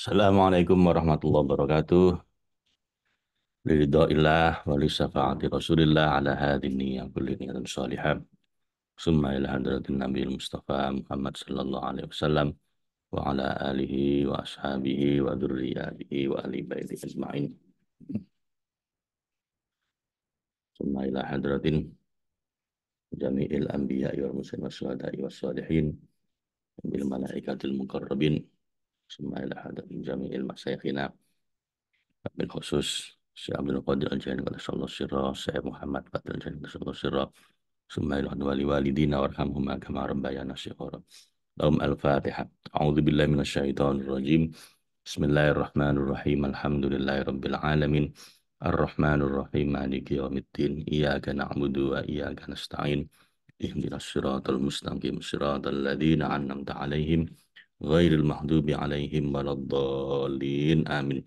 Assalamualaikum warahmatullahi wabarakatuh. Liridha'illah wa li syafa'ati Rasulillah ala hadini yang kulli niyatin shalihah. Summa ila hadratin Nabi Mustafa Muhammad sallallahu alaihi wasallam wa ala alihi wa ashabihi wa dzurriyyatihi wa ahli baiti ajma'in. Summa ila hadratin jami'il anbiya'i wal mursalin wasyuhada'i wassalihin bil malaikatil muqarrabin. Summa ila hadratin jami'il masyayikhina bil khusus Syekh Abdul Qadir Al-Jani Qaddasallahu sirra, Syekh Muhammad Qadir Al-Jani Qaddasallahu sirra, Sumail wali walidina warhamhuma kama rabbayana shighara. Lahum al-Fatihah. A'udzu billahi minasyaitonir rajim. Bismillahirrahmanirrahim. Alhamdulillahi rabbil alamin. Ar-Rahmanir Rahim. Maliki yaumiddin. Iyyaka na'budu wa iyyaka nasta'in. Ihdinas siratal mustaqim. Siratal ladzina an'amta 'alaihim ghairil maghdubi 'alaihim waladdallin. Amin.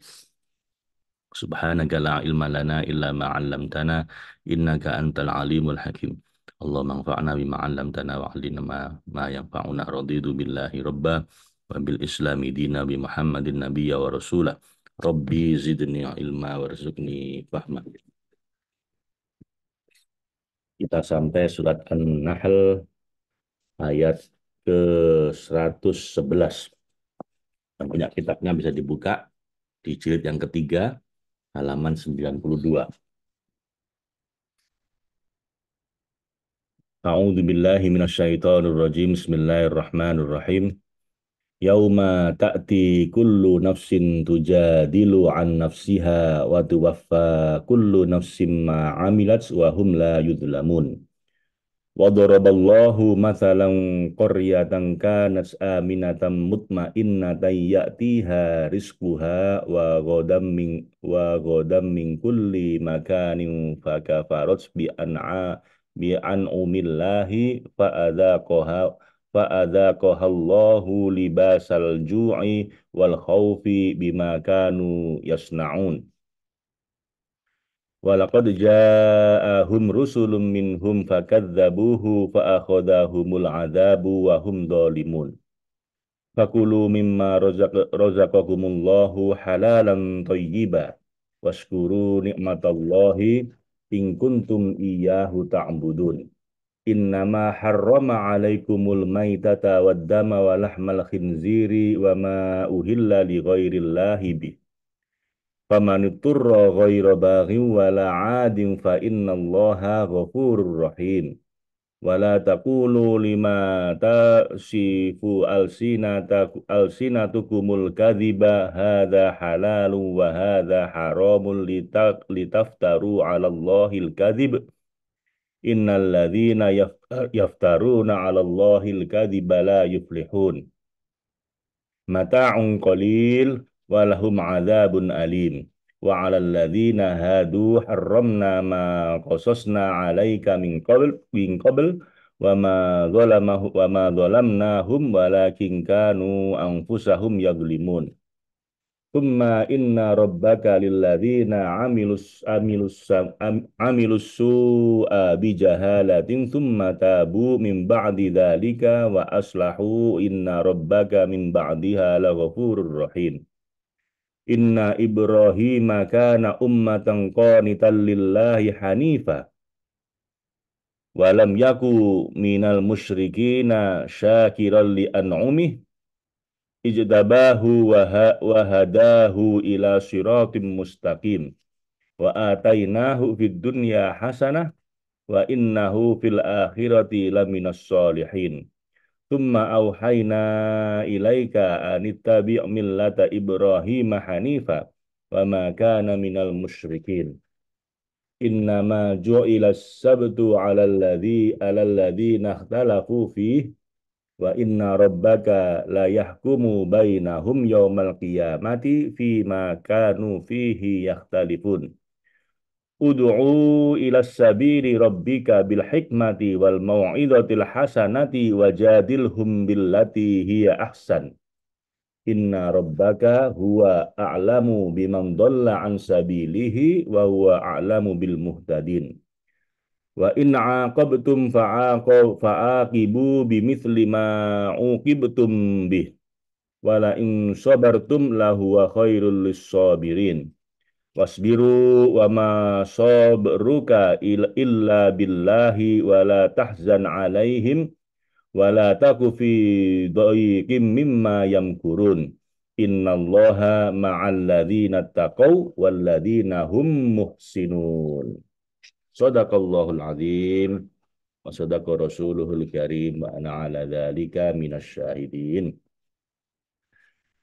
Subhanaka la ilma lana illa ma 'allamtana innaka antal alimul hakim. Allahumma anfa'na bima 'allamtana wa 'allimna ma yanfa'una. Raditu billahi rabba wa bil islami dina bi Muhammadin nabiyya wa rasulah. Rabbi zidni ilma warzuqni fahma. Kita sampai surat An-Nahl ayat ke 111. Yang punya kitabnya bisa dibuka di jilid yang ketiga halaman 92. A'udzu billahi minasyaitonir rajim. Bismillahirrahmanirrahim. Yauma ta'ti kullu nafsin tujadilu an nafsiha wa tuwaffa kullu nafsin ma 'amilat wa hum la yudlamun. Wa daraballahu mathalan qaryatan kanat aminatan mutmainnatan ya'tiha rizquha wa ghodam min kulli makanin fakafarat bi an'umillahi fa'adzaqahallahu libasal ju'i wal khawfi bima kanu yasna'un. Walaqad ja'ahum rusulun minhum fakadzabuhu fa'akhadhahumul 'adzabu wa hum dzalimun. Fakulu mimma razaqakumullahu halalan thayyiba washkuru ni'matallahi in kuntum iyyahu ta'budun. Innama harrama 'alaikumul maitata wad dama wa lahmal khinziri wa ma uhilla li ghairillahi bih. Famanitturra ghaira baghin wala 'adin fa innallaha ghafurur rahim. Wala taqulu lima tasifu alsinatukumul kadhiba hadza halalun wa hadza haramun litaftaru 'alallahil kadhib. Innal ladzina yaftaruna 'alallahil kadhiba la yuflihun. Mata'un qalil wa lahum 'adzabun alim. Wa 'alal ladzina hadu harramna ma qasasna 'alaika min qabl wa ma zalamnahum walakin kanu anfusahum yadhlimun. Thumma inna rabbaka lilladzina amilus su'a bijahalatin thumma tabu min ba'di dzalika wa aslahu inna rabbaka min ba'diha laghafurur rahim. Inna Ibrahima kana ummatan qanitan lillahi hanifa wa lam yaku minal musyrikina syakiran li an'umih ijtabahu wa hadahu ila siratim mustaqim wa atainahu fid dunya hasanah wa innahu fil akhirati laminas solihin. Tsumma auhayna ilaika anittabi' millata Ibrahim hanifa wa ma kana minal musyrikin. Innama ju'ilas sabtu 'alal ladzina ikhtalafu fihi wa inna rabbaka la yahkumu bainahum yaumal qiyamati fima kanu fihi yakhtalifun. Ud'u ila sabili rabbika bil hikmati wal mau'izatil hasanati wajadilhum billati hiya ahsan. Inna rabbaka huwa a'lamu biman dhalla an sabilihi wa huwa a'lamu bil muhtadin. Wa in 'aqabtum fa'aqibu bimithli ma 'uqibtum bih wala in sabartum lahuwa khairul lissabirin. Wasbiru wa ma sabruka illa billahi wa la tahzan alaihim wa la taku fi dhaiqim mimma yamkurun. Innallaha ma'al ladzina taqaw wal ladzina hum muhsinun. Shadaqallahul azim wa sadaqa rasuluhul karim wa ana ala dzalika minasyahidin.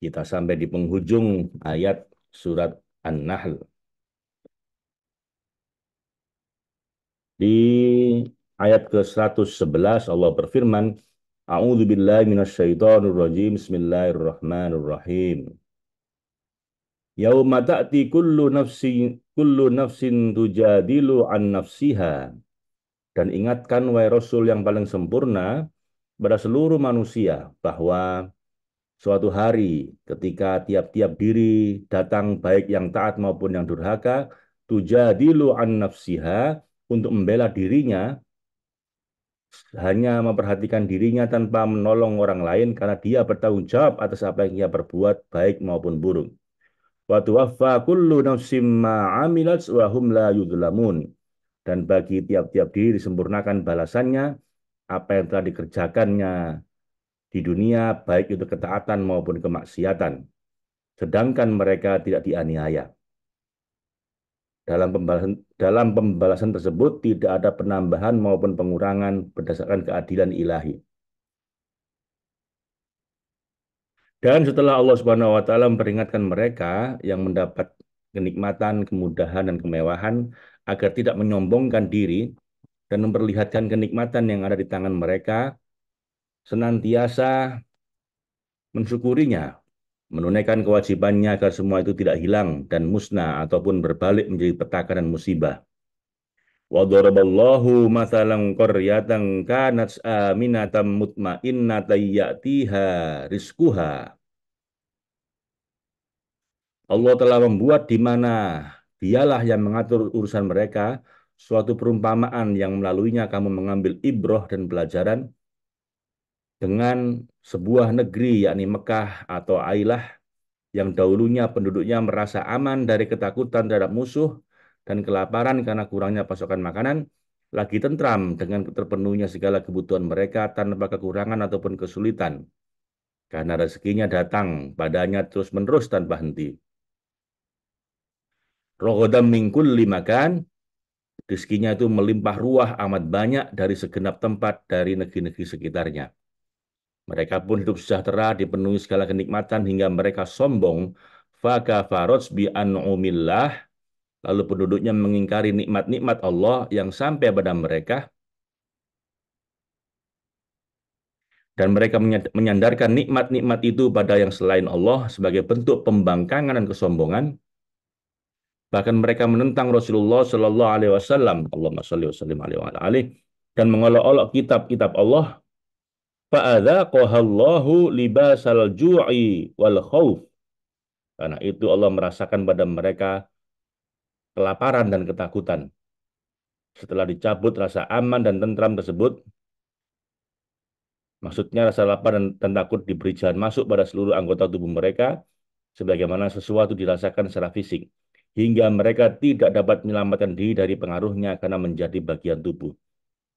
Kita sampai di penghujung ayat surat An-Nahl. Di ayat ke-111 Allah berfirman, A'udzu billahi minasyaitonir rajim. Bismillahirrahmanirrahim. Yauma ta'ti kullu nafsin tujadilu an nafsiha. Dan ingatkan wahai Rasul yang paling sempurna pada seluruh manusia bahwa suatu hari ketika tiap-tiap diri datang baik yang taat maupun yang durhaka, tujadilu an nafsiha, untuk membela dirinya, hanya memperhatikan dirinya tanpa menolong orang lain karena dia bertanggung jawab atas apa yang ia perbuat baik maupun buruk. Wa tuwaffa kullu nafsim ma 'amilat wa hum la yudlamun. Dan bagi tiap-tiap diri disempurnakan balasannya apa yang telah dikerjakannya di dunia, baik itu ketaatan maupun kemaksiatan, sedangkan mereka tidak dianiaya. Dalam pembalasan tersebut tidak ada penambahan maupun pengurangan berdasarkan keadilan ilahi. Dan setelah Allah Subhanahu wa taala memperingatkan mereka yang mendapat kenikmatan, kemudahan dan kemewahan agar tidak menyombongkan diri dan memperlihatkan kenikmatan yang ada di tangan mereka, senantiasa mensyukurinya, menunaikan kewajibannya agar semua itu tidak hilang dan musnah ataupun berbalik menjadi petaka dan musibah. Wa daraballahu mathalan qaryatan kanat aminatan mutmainnatan ya'tiha rizquha. Allah telah membuat di mana dialah yang mengatur urusan mereka, suatu perumpamaan yang melaluinya kamu mengambil ibroh dan pelajaran dengan sebuah negeri yakni Mekah atau Ailah yang dahulunya penduduknya merasa aman dari ketakutan terhadap musuh dan kelaparan karena kurangnya pasokan makanan, lagi tentram dengan terpenuhnya segala kebutuhan mereka tanpa kekurangan ataupun kesulitan, karena rezekinya datang padanya terus-menerus tanpa henti. Rogodam mingkul limakan, rezekinya itu melimpah ruah amat banyak dari segenap tempat dari negeri-negeri sekitarnya. Mereka pun hidup sejahtera, dipenuhi segala kenikmatan hingga mereka sombong. Fakafaroj bi an'umillah, lalu penduduknya mengingkari nikmat-nikmat Allah yang sampai pada mereka, dan mereka menyandarkan nikmat-nikmat itu pada yang selain Allah sebagai bentuk pembangkangan dan kesombongan. Bahkan mereka menentang Rasulullah Shallallahu Alaihi Wasallam, Allahumma sholli wa sallim alaihi, dan mengolok-olok kitab-kitab Allah. Fa'adzaqahallahu libasal ju'i wal khauf. Karena itu Allah merasakan pada mereka kelaparan dan ketakutan. Setelah dicabut rasa aman dan tentram tersebut, maksudnya rasa lapar dan takut diberi jalan masuk pada seluruh anggota tubuh mereka, sebagaimana sesuatu dirasakan secara fisik, hingga mereka tidak dapat menyelamatkan diri dari pengaruhnya karena menjadi bagian tubuh.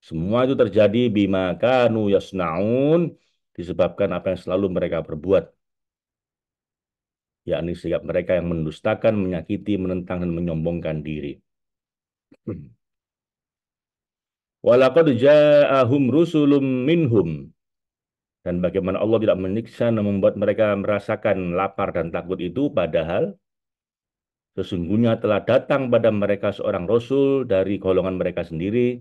Semua itu terjadi bima kanu yasnaun, disebabkan apa yang selalu mereka perbuat, yakni sikap mereka yang mendustakan, menyakiti, menentang, dan menyombongkan diri. Walaqad ja'ahum rusulun minhum, dan bagaimana Allah tidak menyiksa dan membuat mereka merasakan lapar dan takut itu, padahal sesungguhnya telah datang pada mereka seorang Rasul dari golongan mereka sendiri,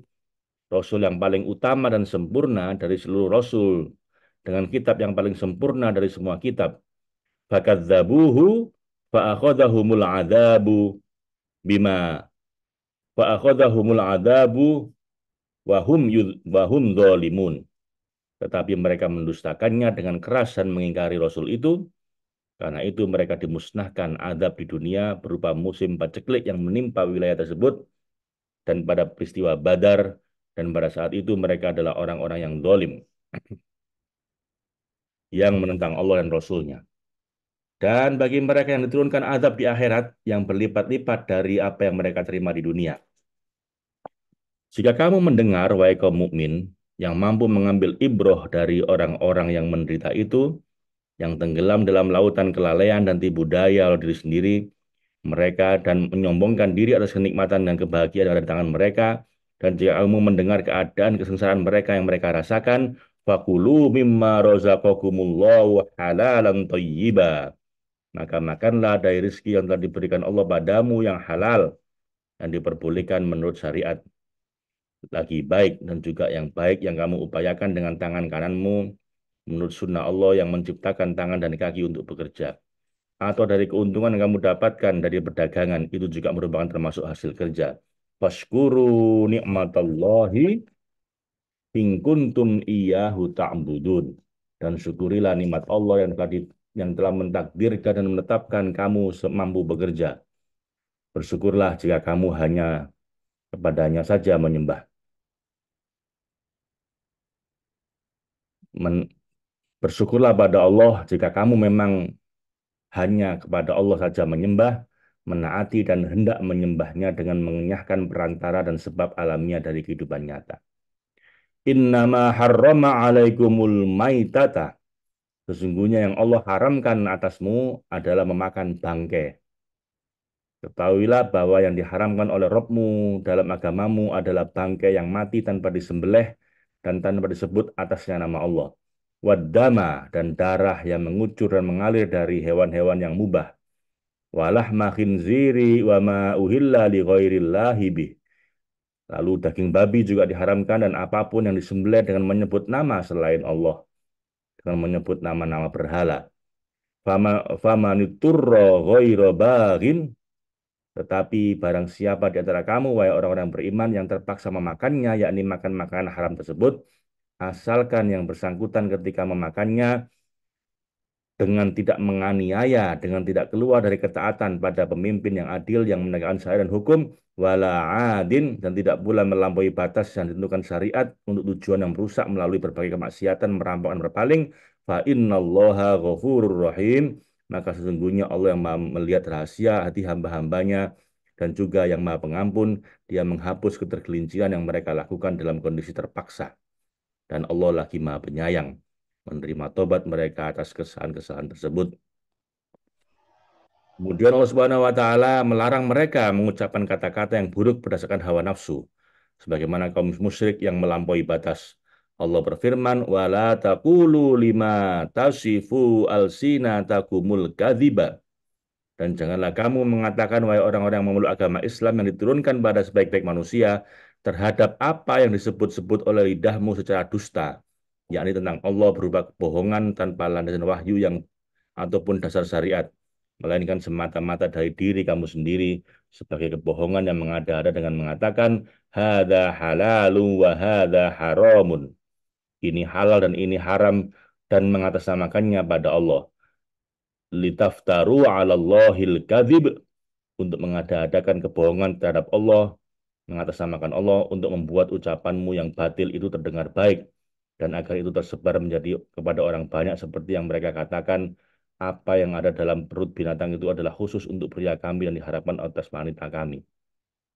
Rasul yang paling utama dan sempurna dari seluruh Rasul, dengan kitab yang paling sempurna dari semua kitab. Fakadzabuhu fa'akhadhahumul adzabu bima fa'akhadhahumul adzabu wahum dzalimun. Tetapi mereka mendustakannya dengan keras dan mengingkari Rasul itu. Karena itu mereka dimusnahkan adab di dunia berupa musim paceklik yang menimpa wilayah tersebut dan pada peristiwa Badar, dan pada saat itu mereka adalah orang-orang yang zalim yang menentang Allah dan Rasul-Nya. Dan bagi mereka yang diturunkan azab di akhirat yang berlipat-lipat dari apa yang mereka terima di dunia. Jika kamu mendengar, wahai kaum mukmin, yang mampu mengambil ibroh dari orang-orang yang menderita itu, yang tenggelam dalam lautan kelalaian dan tipu daya oleh diri sendiri, mereka dan menyombongkan diri atas kenikmatan dan kebahagiaan yang ada di tangan mereka, dan jika kamu mendengar keadaan kesengsaraan mereka yang mereka rasakan, fakulu mimma rozaqakumullahu halalan thayyiba. Maka makanlah dari rezeki yang telah diberikan Allah padamu yang halal, yang diperbolehkan menurut syariat lagi baik, dan juga yang baik yang kamu upayakan dengan tangan kananmu menurut sunnah Allah yang menciptakan tangan dan kaki untuk bekerja, atau dari keuntungan yang kamu dapatkan dari perdagangan, itu juga merupakan termasuk hasil kerja. Fashkuru ni'matallahi in kuntum iyyahu ta'budun. Dan syukurilah nikmat Allah yang telah mentakdirkan dan menetapkan kamu semampu bekerja. Bersyukurlah jika kamu hanya kepadanya saja menyembah. Men- Bersyukurlah pada Allah jika kamu memang hanya kepada Allah saja menyembah, menaati dan hendak menyembahnya dengan mengenyahkan perantara dan sebab alamiah dari kehidupan nyata. Innama harrama alaikumul maitata. Sesungguhnya yang Allah haramkan atasmu adalah memakan bangkai. Ketahuilah bahwa yang diharamkan oleh Robmu dalam agamamu adalah bangkai yang mati tanpa disembelih dan tanpa disebut atasnya nama Allah. Waddama, dan darah yang mengucur dan mengalir dari hewan-hewan yang mubah. Walahma khinziri wa ma uhilla li ghairillahi bih. Lalu daging babi juga diharamkan dan apapun yang disembelih dengan menyebut nama selain Allah, dengan menyebut nama-nama berhala. Famaniturra ghaira baghin, tetapi barang siapa di antara kamu, wahai orang-orang beriman, yang terpaksa memakannya, yakni makan makanan haram tersebut, asalkan yang bersangkutan ketika memakannya dengan tidak menganiaya, dengan tidak keluar dari ketaatan pada pemimpin yang adil yang menegakkan syariat dan hukum, wala adin, dan tidak pula melampaui batas yang ditentukan syariat untuk tujuan yang merusak melalui berbagai kemaksiatan, merampok dan berpaling, fa innallaha ghafurur rahim, maka sesungguhnya Allah yang Maha melihat rahasia hati hamba-hambanya dan juga yang Maha Pengampun, Dia menghapus ketergelinciran yang mereka lakukan dalam kondisi terpaksa, dan Allah lagi Maha Penyayang menerima tobat mereka atas kesalahan-kesalahan tersebut. Kemudian Allah Subhanahu wa taala melarang mereka mengucapkan kata-kata yang buruk berdasarkan hawa nafsu, sebagaimana kaum musyrik yang melampaui batas. Allah berfirman, "Wala taqulu lima tasifu alsinatakumul kadziba." Dan janganlah kamu mengatakan, wahai orang-orang yang memeluk agama Islam yang diturunkan pada sebaik-baik manusia, terhadap apa yang disebut-sebut oleh lidahmu secara dusta, yakni tentang Allah berupa kebohongan tanpa landasan wahyu yang ataupun dasar syariat, melainkan semata-mata dari diri kamu sendiri sebagai kebohongan yang mengada-ada dengan mengatakan hadza halalun wa hadza haramun. Ini halal dan ini haram, dan mengatasnamakannya pada Allah. Litaftaru 'ala Allahil kadzib, untuk mengada-adakan kebohongan terhadap Allah, mengatasnamakan Allah, untuk membuat ucapanmu yang batil itu terdengar baik, dan agar itu tersebar menjadi kepada orang banyak seperti yang mereka katakan, apa yang ada dalam perut binatang itu adalah khusus untuk pria kami dan diharapkan atas wanita kami.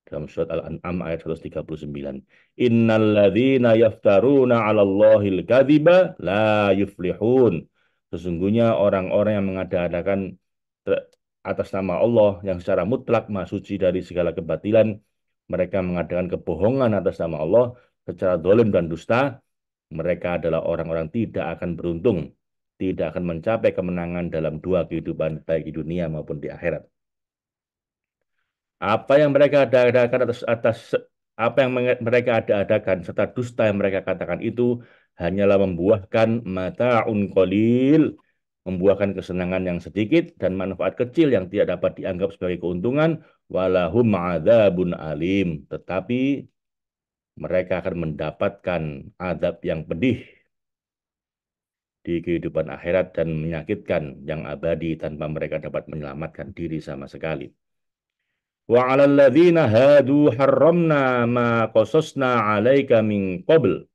Dalam surat Al-An'am ayat 139. Innalladzina yaftaruna 'alallahil kadziba la yuflihun. Sesungguhnya orang-orang yang mengada-adakan atas nama Allah yang secara mutlak maha suci dari segala kebatilan, mereka mengadakan kebohongan atas nama Allah secara dolim dan dusta, mereka adalah orang-orang tidak akan beruntung, tidak akan mencapai kemenangan dalam dua kehidupan, baik di dunia maupun di akhirat. Apa yang mereka ada-adakan atas apa yang mereka ada-adakan serta dusta yang mereka katakan itu hanyalah membuahkan mata'un qalil, membuahkan kesenangan yang sedikit dan manfaat kecil yang tidak dapat dianggap sebagai keuntungan, walahum adzabun alim, tetapi mereka akan mendapatkan azab yang pedih di kehidupan akhirat dan menyakitkan yang abadi tanpa mereka dapat menyelamatkan diri sama sekali. Wa 'alal ladzina hadu harramna ma qasasna 'alaika min qabl.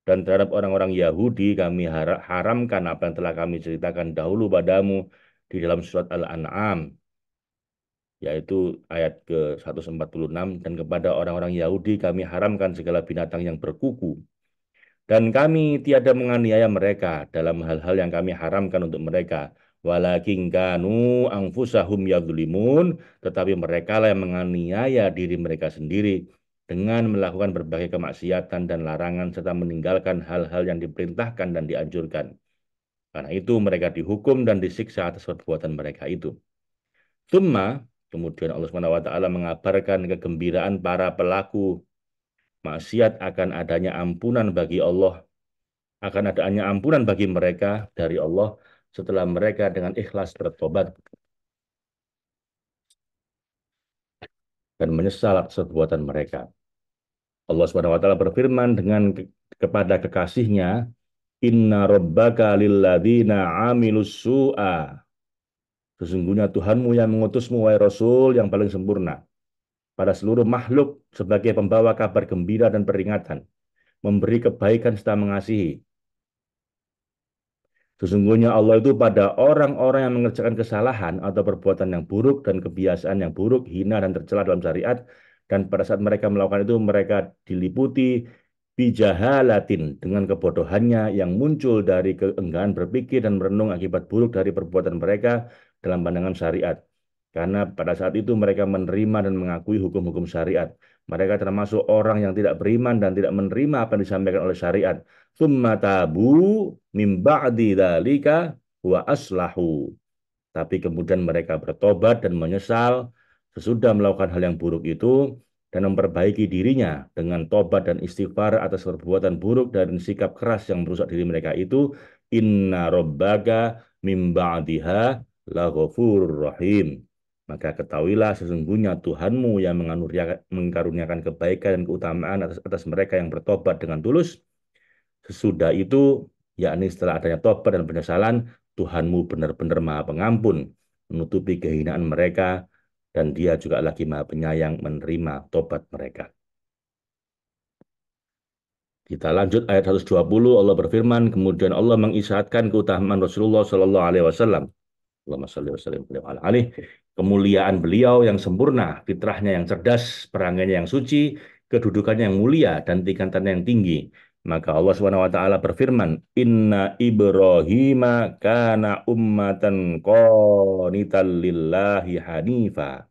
Dan terhadap orang-orang Yahudi kami haramkan apa yang telah kami ceritakan dahulu padamu di dalam surat Al-An'am, yaitu ayat ke 146, dan kepada orang-orang Yahudi kami haramkan segala binatang yang berkuku. Dan kami tiada menganiaya mereka dalam hal-hal yang kami haramkan untuk mereka. Walakin kanu anfusahum yadzulimun, tetapi mereka lah yang menganiaya diri mereka sendiri dengan melakukan berbagai kemaksiatan dan larangan serta meninggalkan hal-hal yang diperintahkan dan dianjurkan. Karena itu mereka dihukum dan disiksa atas perbuatan mereka itu. Kemudian Allah Subhanahu wa taala mengabarkan kegembiraan para pelaku maksiat akan adanya ampunan bagi Allah, akan adanya ampunan bagi mereka dari Allah setelah mereka dengan ikhlas bertobat dan menyesal atas perbuatan mereka. Allah Subhanahu wa taala berfirman kepada kekasihnya, "Inna rabbaka lilladzina amilus su'a." Sesungguhnya Tuhanmu yang mengutusmu, wahai Rasul, yang paling sempurna pada seluruh makhluk sebagai pembawa kabar gembira dan peringatan, memberi kebaikan serta mengasihi. Sesungguhnya Allah itu pada orang-orang yang mengerjakan kesalahan atau perbuatan yang buruk dan kebiasaan yang buruk, hina dan tercela dalam syariat, dan pada saat mereka melakukan itu mereka diliputi bijahalatin dengan kebodohannya yang muncul dari keengganan berpikir dan merenung akibat buruk dari perbuatan mereka dalam pandangan syariat. Karena pada saat itu mereka menerima dan mengakui hukum-hukum syariat. Mereka termasuk orang yang tidak beriman dan tidak menerima apa yang disampaikan oleh syariat. Tsumma tabu mim ba'di dzalika wa aslahu. Tapi kemudian mereka bertobat dan menyesal sesudah melakukan hal yang buruk itu dan memperbaiki dirinya dengan tobat dan istighfar atas perbuatan buruk dan sikap keras yang merusak diri mereka itu. Inna rabbaka mim ba'diha laghafurur rahim. Maka ketahuilah sesungguhnya Tuhanmu yang mengaruniakan kebaikan dan keutamaan atas mereka yang bertobat dengan tulus. Sesudah itu, yakni setelah adanya tobat dan penyesalan, Tuhanmu benar-benar Maha Pengampun, menutupi kehinaan mereka, dan Dia juga lagi Maha Penyayang menerima tobat mereka. Kita lanjut ayat 120, Allah berfirman, kemudian Allah mengisyaratkan keutamaan Rasulullah Shallallahu Alaihi Wasallam. Allahumma sholli wa sallim alaihi. Kemuliaan beliau yang sempurna, fitrahnya yang cerdas, perangainya yang suci, kedudukannya yang mulia, dan tingkatannya yang tinggi. Maka Allah Subhanahu wa taala berfirman, "Inna Ibrahim kana ummatan qanitan lillahi hanifa."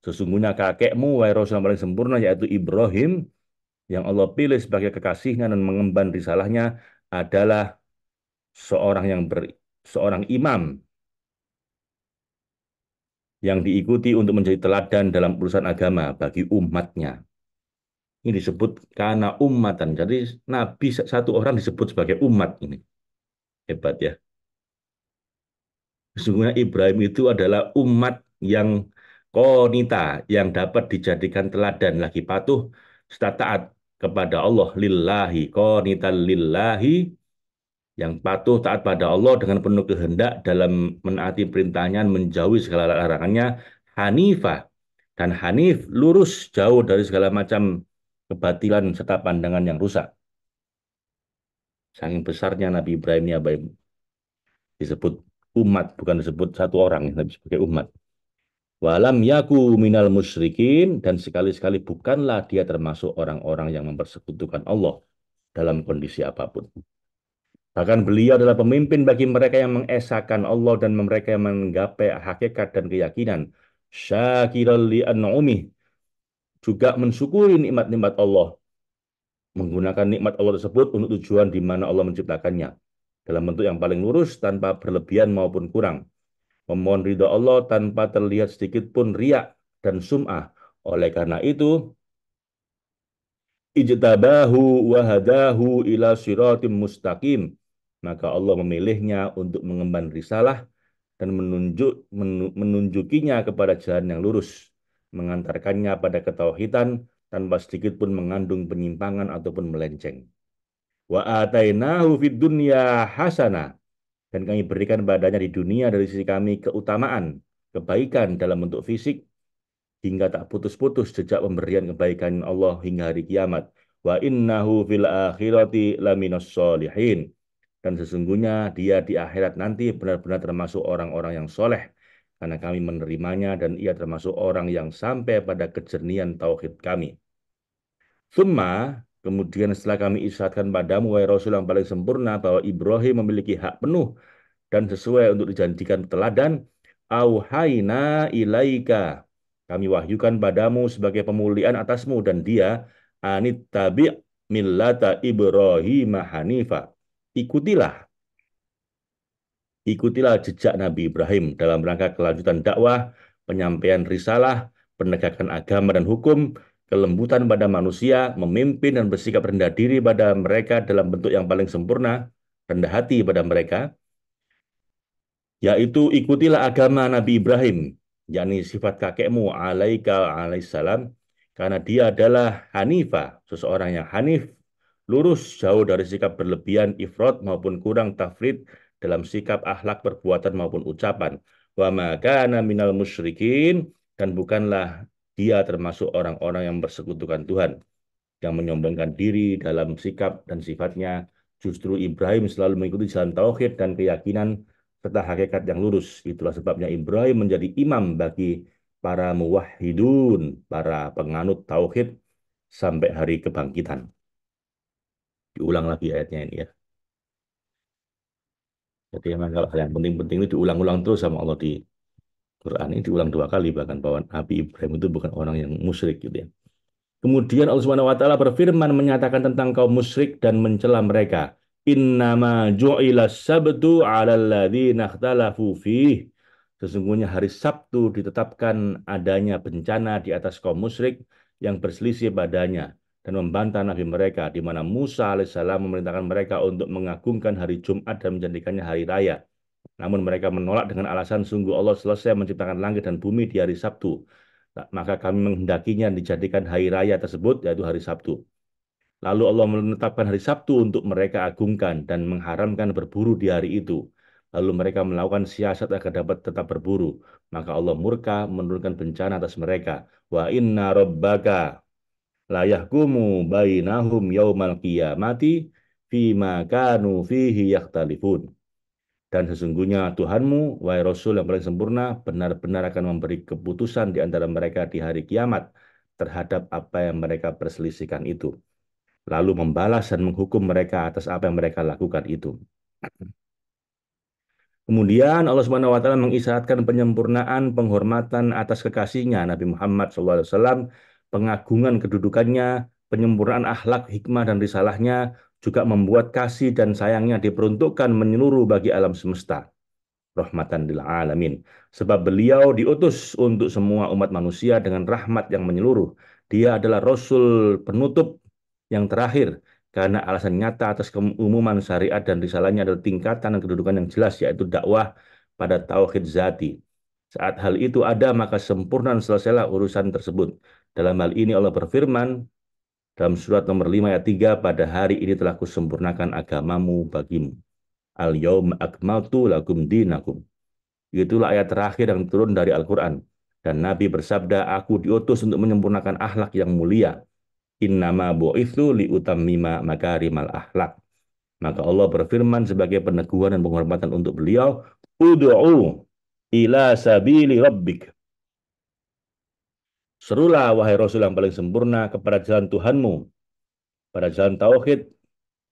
Sesungguhnya kakekmu, wahai Rasul yang paling sempurna, yaitu Ibrahim, yang Allah pilih sebagai kekasihnya dan mengemban risalahnya, adalah seorang yang seorang imam yang diikuti untuk menjadi teladan dalam urusan agama bagi umatnya. Ini disebut karena umatan. Jadi Nabi satu orang disebut sebagai umat ini. Hebat ya. Sesungguhnya Ibrahim itu adalah umat yang konita, yang dapat dijadikan teladan lagi patuh, serta taat kepada Allah lillahi, qanitan lillahi, yang patuh taat pada Allah dengan penuh kehendak dalam menaati perintahnya, menjauhi segala larangannya, hanifah. Dan hanif lurus jauh dari segala macam kebatilan serta pandangan yang rusak. Saking besarnya Nabi Ibrahim ini disebut umat, bukan disebut satu orang, tapi sebagai umat. Walam yaku minal musyrikin, dan sekali-sekali bukanlah dia termasuk orang-orang yang mempersekutukan Allah dalam kondisi apapun. Bahkan beliau adalah pemimpin bagi mereka yang mengesahkan Allah dan mereka yang menggapai hakikat dan keyakinan. Syakiral li an'umih, juga mensyukuri nikmat-nikmat Allah, menggunakan nikmat Allah tersebut untuk tujuan di mana Allah menciptakannya, dalam bentuk yang paling lurus tanpa berlebihan maupun kurang. Memohon ridha Allah tanpa terlihat sedikit pun riak dan sum'ah. Oleh karena itu, ijtabahu wa hadahu ila siratim mustaqim. Maka Allah memilihnya untuk mengemban risalah dan menunjukinya kepada jalan yang lurus, mengantarkannya pada ketauhidan tanpa sedikit pun mengandung penyimpangan ataupun melenceng. Wa atainahu fid dunya hasanah, dan kami berikan padanya di dunia dari sisi kami keutamaan, kebaikan dalam bentuk fisik, hingga tak putus-putus jejak pemberian kebaikan Allah hingga hari kiamat. Wa innahu fil akhirati laminas solihin. dan sesungguhnya dia di akhirat nanti benar-benar termasuk orang-orang yang soleh, karena kami menerimanya dan ia termasuk orang yang sampai pada kejernihan tauhid kami. Summa, kemudian setelah kami isyaratkan padamu, wahai Rasul yang paling sempurna, bahwa Ibrahim memiliki hak penuh dan sesuai untuk dijadikan teladan, auhayna ilaika. Kami wahyukan padamu sebagai pemuliaan atasmu dan dia, anit tabi' millata Ibrahim hanifa. Ikutilah Ikutilah jejak Nabi Ibrahim dalam rangka kelanjutan dakwah, penyampaian risalah, penegakan agama dan hukum, kelembutan pada manusia, memimpin dan bersikap rendah diri pada mereka dalam bentuk yang paling sempurna, rendah hati pada mereka, yaitu ikutilah agama Nabi Ibrahim, yakni sifat kakekmu alaika alaihissalam, karena dia adalah Hanifah, seseorang yang hanif, lurus, jauh dari sikap berlebihan, ifrat maupun kurang tafrid dalam sikap akhlak, perbuatan maupun ucapan. Wa makana minal musyrikin, dan bukanlah dia termasuk orang-orang yang bersekutukan Tuhan, yang menyombongkan diri dalam sikap dan sifatnya. Justru Ibrahim selalu mengikuti jalan tauhid dan keyakinan serta hakikat yang lurus. Itulah sebabnya Ibrahim menjadi imam bagi para muwahhidun, para penganut tauhid sampai hari kebangkitan. Diulang lagi ayatnya ini ya. Jadi memang kalau hal yang penting-penting itu diulang-ulang terus sama Allah di Quran ini, diulang 2 kali bahkan, bahwa Nabi Ibrahim itu bukan orang yang musyrik gitu ya. Kemudian Allah Subhanahu wa taala berfirman menyatakan tentang kaum musyrik dan mencela mereka. Innama ju'ila sabtu 'alal ladzina ikhtalafu fih. Sesungguhnya hari Sabtu ditetapkan adanya bencana di atas kaum musyrik yang berselisih padanya dan membantah nabi mereka, di mana Musa alaihissalam memerintahkan mereka untuk mengagungkan hari Jumat dan menjadikannya hari raya. Namun mereka menolak dengan alasan sungguh Allah selesai menciptakan langit dan bumi di hari Sabtu. Maka kami menghendakinya dijadikan hari raya tersebut, yaitu hari Sabtu. Lalu Allah menetapkan hari Sabtu untuk mereka agungkan dan mengharamkan berburu di hari itu. Lalu mereka melakukan siasat agar dapat tetap berburu. Maka Allah murka menurunkan bencana atas mereka. Wa inna rabbaka la yahkumu bainahum yaumal qiyamati fima kanu fihi yakhtalifun. Dan sesungguhnya Tuhanmu, wahai Rasul yang paling sempurna, benar-benar akan memberi keputusan di antara mereka di hari kiamat terhadap apa yang mereka perselisihkan itu. Lalu membalas dan menghukum mereka atas apa yang mereka lakukan itu. Kemudian Allah Subhanahu wa taala mengisyaratkan penyempurnaan penghormatan atas kekasihnya Nabi Muhammad SAW, pengagungan kedudukannya, penyempurnaan akhlak, hikmah dan risalahnya, juga membuat kasih dan sayangnya diperuntukkan menyeluruh bagi alam semesta, rahmatan lil alamin. Sebab beliau diutus untuk semua umat manusia dengan rahmat yang menyeluruh. Dia adalah Rasul penutup yang terakhir, karena alasan nyata atas keumuman syariat dan risalahnya adalah tingkatan dan kedudukan yang jelas, yaitu dakwah pada tauhid zati. Saat hal itu ada, maka sempurna dan selesailah urusan tersebut. Dalam hal ini Allah berfirman dalam surat nomor 5 ayat 3, pada hari ini telah kusempurnakan agamamu bagimu. Al-yawma akmaltu lakum dinakum. Itulah ayat terakhir yang turun dari Al-Quran. Dan Nabi bersabda, aku diutus untuk menyempurnakan akhlak yang mulia. Innama bu'ithu liutammima makarimal akhlak. Maka Allah berfirman sebagai peneguhan dan penghormatan untuk beliau, Udu'u ila sabili rabbik. Serulah wahai Rasul yang paling sempurna kepada jalan Tuhanmu, pada jalan tauhid,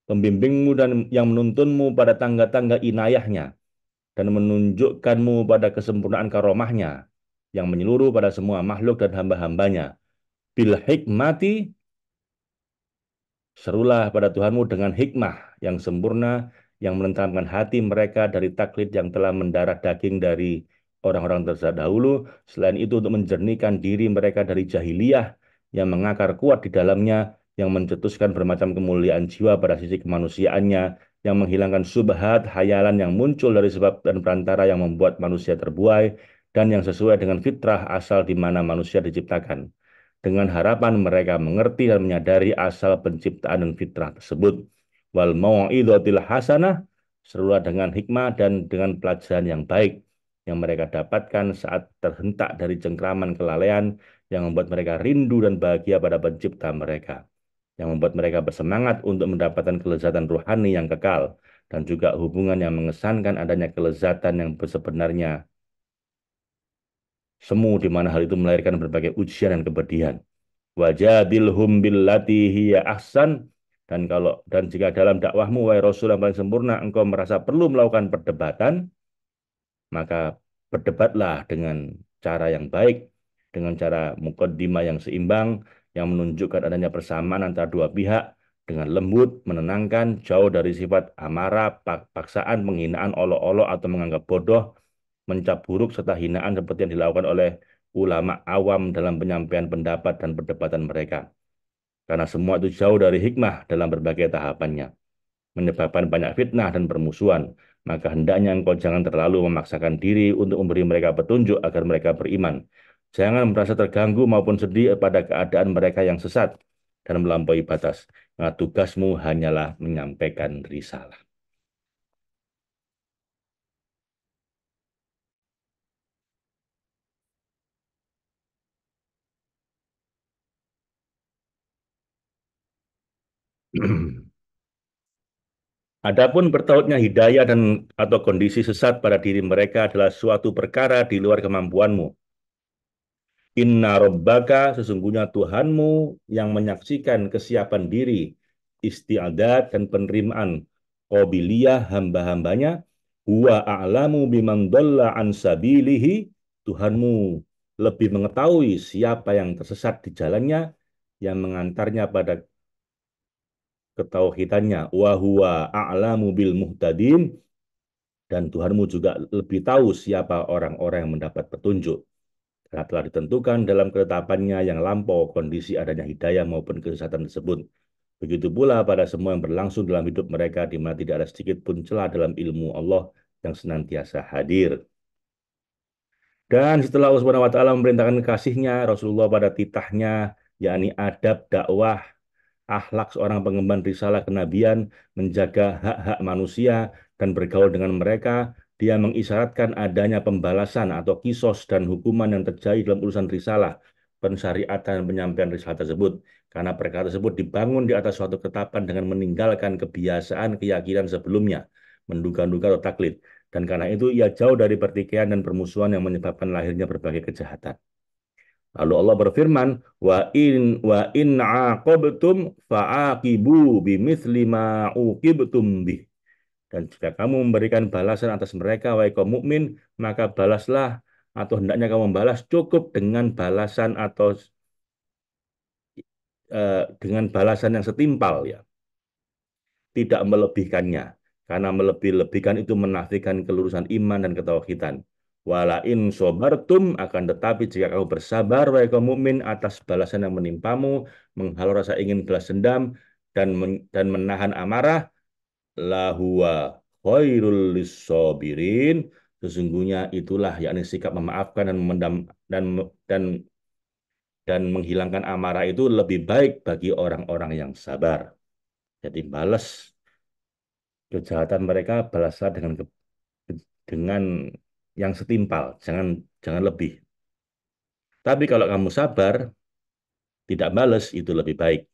pembimbingmu dan yang menuntunmu pada tangga-tangga inayahnya, dan menunjukkanmu pada kesempurnaan karomahnya yang menyeluruh pada semua makhluk dan hamba-hambanya. Bil hikmati, serulah pada Tuhanmu dengan hikmah yang sempurna, yang menenteramkan hati mereka dari taklid yang telah mendarah daging dari orang-orang terdahulu. Selain itu untuk menjernihkan diri mereka dari jahiliyah yang mengakar kuat di dalamnya, yang mencetuskan bermacam kemuliaan jiwa pada sisi kemanusiaannya, yang menghilangkan subhat, hayalan yang muncul dari sebab dan perantara yang membuat manusia terbuai, dan yang sesuai dengan fitrah asal di mana manusia diciptakan, dengan harapan mereka mengerti dan menyadari asal penciptaan dan fitrah tersebut. Wal mau'izatil hasanah, serulah dengan hikmah dan dengan pelajaran yang baik yang mereka dapatkan saat terhentak dari cengkraman kelalaian, yang membuat mereka rindu dan bahagia pada pencipta mereka, yang membuat mereka bersemangat untuk mendapatkan kelezatan ruhani yang kekal, dan juga hubungan yang mengesankan adanya kelezatan yang sebenarnya semu di mana hal itu melahirkan berbagai ujian dan kepedihan. Wajadilhum billati hiya ahsan, dan jika dalam dakwahmu wahai Rasul yang paling sempurna engkau merasa perlu melakukan perdebatan, maka berdebatlah dengan cara yang baik, dengan cara mukaddimah yang seimbang, yang menunjukkan adanya persamaan antara dua pihak, dengan lembut, menenangkan, jauh dari sifat amarah, paksaan, penghinaan, olok-olok, atau menganggap bodoh, mencap buruk, serta hinaan seperti yang dilakukan oleh ulama awam dalam penyampaian pendapat dan perdebatan mereka. Karena semua itu jauh dari hikmah dalam berbagai tahapannya, menyebabkan banyak fitnah dan permusuhan. Maka hendaknya engkau jangan terlalu memaksakan diri untuk memberi mereka petunjuk agar mereka beriman. Jangan merasa terganggu maupun sedih pada keadaan mereka yang sesat dan melampaui batas. Nah, tugasmu hanyalah menyampaikan risalah. Adapun bertautnya hidayah dan atau kondisi sesat pada diri mereka adalah suatu perkara di luar kemampuanmu. Inna Rabbaka, sesungguhnya Tuhanmu yang menyaksikan kesiapan diri, istiadat dan penerimaan qobiliyah hamba-hambanya, huwa a'lamu biman dhalla an sabilihi, Tuhanmu lebih mengetahui siapa yang tersesat di jalannya, yang mengantarnya pada ketauhidannya, wa huwa a'lamu bil muhtadin, dan Tuhanmu juga lebih tahu siapa orang-orang yang mendapat petunjuk. Karena telah ditentukan dalam ketetapannya yang lampau kondisi adanya hidayah maupun kesesatan tersebut. Begitu pula pada semua yang berlangsung dalam hidup mereka di mana tidak ada sedikit pun celah dalam ilmu Allah yang senantiasa hadir. Dan setelah Allah Subhanahu wa taala memerintahkan kasihnya Rasulullah pada titahnya, yakni adab dakwah, akhlak seorang pengemban risalah kenabian, menjaga hak-hak manusia, dan bergaul dengan mereka, dia mengisyaratkan adanya pembalasan atau kisos dan hukuman yang terjadi dalam urusan risalah, pensyariatan dan penyampaian risalah tersebut. Karena perkara tersebut dibangun di atas suatu ketetapan dengan meninggalkan kebiasaan keyakinan sebelumnya, menduga-duga atau taklid. Dan karena itu ia jauh dari pertikaian dan permusuhan yang menyebabkan lahirnya berbagai kejahatan. Lalu Allah berfirman, wa in aqabtum fa'aqibu bimithli ma uqibtum bih. Dan jika kamu memberikan balasan atas mereka, wahai kaum mukmin, maka balaslah atau hendaknya kamu membalas cukup dengan balasan atau dengan balasan yang setimpal ya, tidak melebihkannya. Karena melebih-lebihkan itu menafikan kelurusan iman dan ketauhidan. Wala in sobartum, akan tetapi jika kamu bersabar wahai kaum mukmin atas balasan yang menimpamu, menghalau rasa ingin balas dendam dan menahan amarah, lahuwa khairul lissabirin, sesungguhnya itulah yakni sikap memaafkan dan memendam dan dan dan menghilangkan amarah itu lebih baik bagi orang-orang yang sabar. Jadi balas kejahatan mereka, balaslah dengan yang setimpal, jangan jangan lebih. Tapi kalau kamu sabar, tidak balas, itu lebih baik.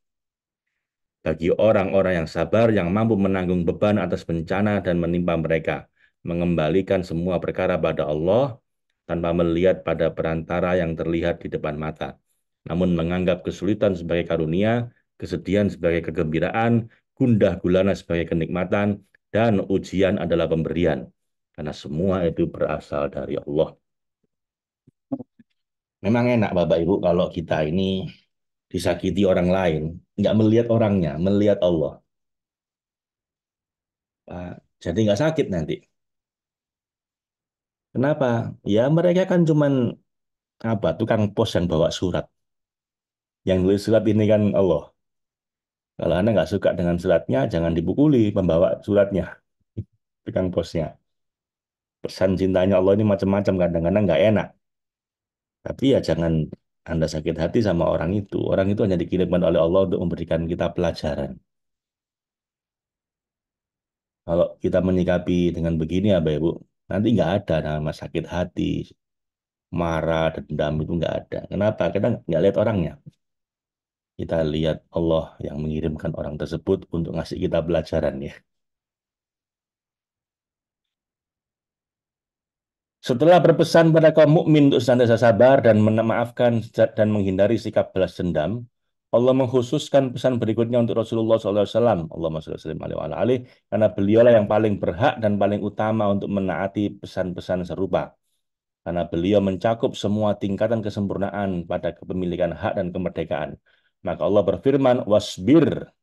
Bagi orang-orang yang sabar, yang mampu menanggung beban atas bencana dan menimpa mereka, mengembalikan semua perkara pada Allah, tanpa melihat pada perantara yang terlihat di depan mata. Namun menganggap kesulitan sebagai karunia, kesedihan sebagai kegembiraan, gundah gulana sebagai kenikmatan, dan ujian adalah pemberian. Karena semua itu berasal dari Allah. Memang enak Bapak Ibu kalau kita ini disakiti orang lain, nggak melihat orangnya, melihat Allah. Pak. Jadi nggak sakit nanti. Kenapa? Ya mereka kan cuman apa tukang pos yang bawa surat. Yang nulis surat ini kan Allah. Kalau Anda nggak suka dengan suratnya, jangan dipukuli pembawa suratnya, tukang posnya. Pesan cintanya Allah ini macam-macam, kadang-kadang nggak enak. Tapi ya jangan Anda sakit hati sama orang itu. Orang itu hanya dikirimkan oleh Allah untuk memberikan kita pelajaran. Kalau kita menyikapi dengan begini ya, Bapak Ibu, nanti nggak ada nama sakit hati, marah, dendam itu nggak ada. Kenapa? Kita nggak lihat orangnya. Kita lihat Allah yang mengirimkan orang tersebut untuk ngasih kita pelajaran ya. Setelah berpesan pada kaum mukmin untuk senantiasa sabar dan memaafkan dan menghindari sikap balas dendam, Allah mengkhususkan pesan berikutnya untuk Rasulullah SAW. Allahumma shalli alaihi wa ala alihi, karena beliaulah yang paling berhak dan paling utama untuk menaati pesan-pesan serupa. Karena beliau mencakup semua tingkatan kesempurnaan pada kepemilikan hak dan kemerdekaan. Maka Allah berfirman, wasbir,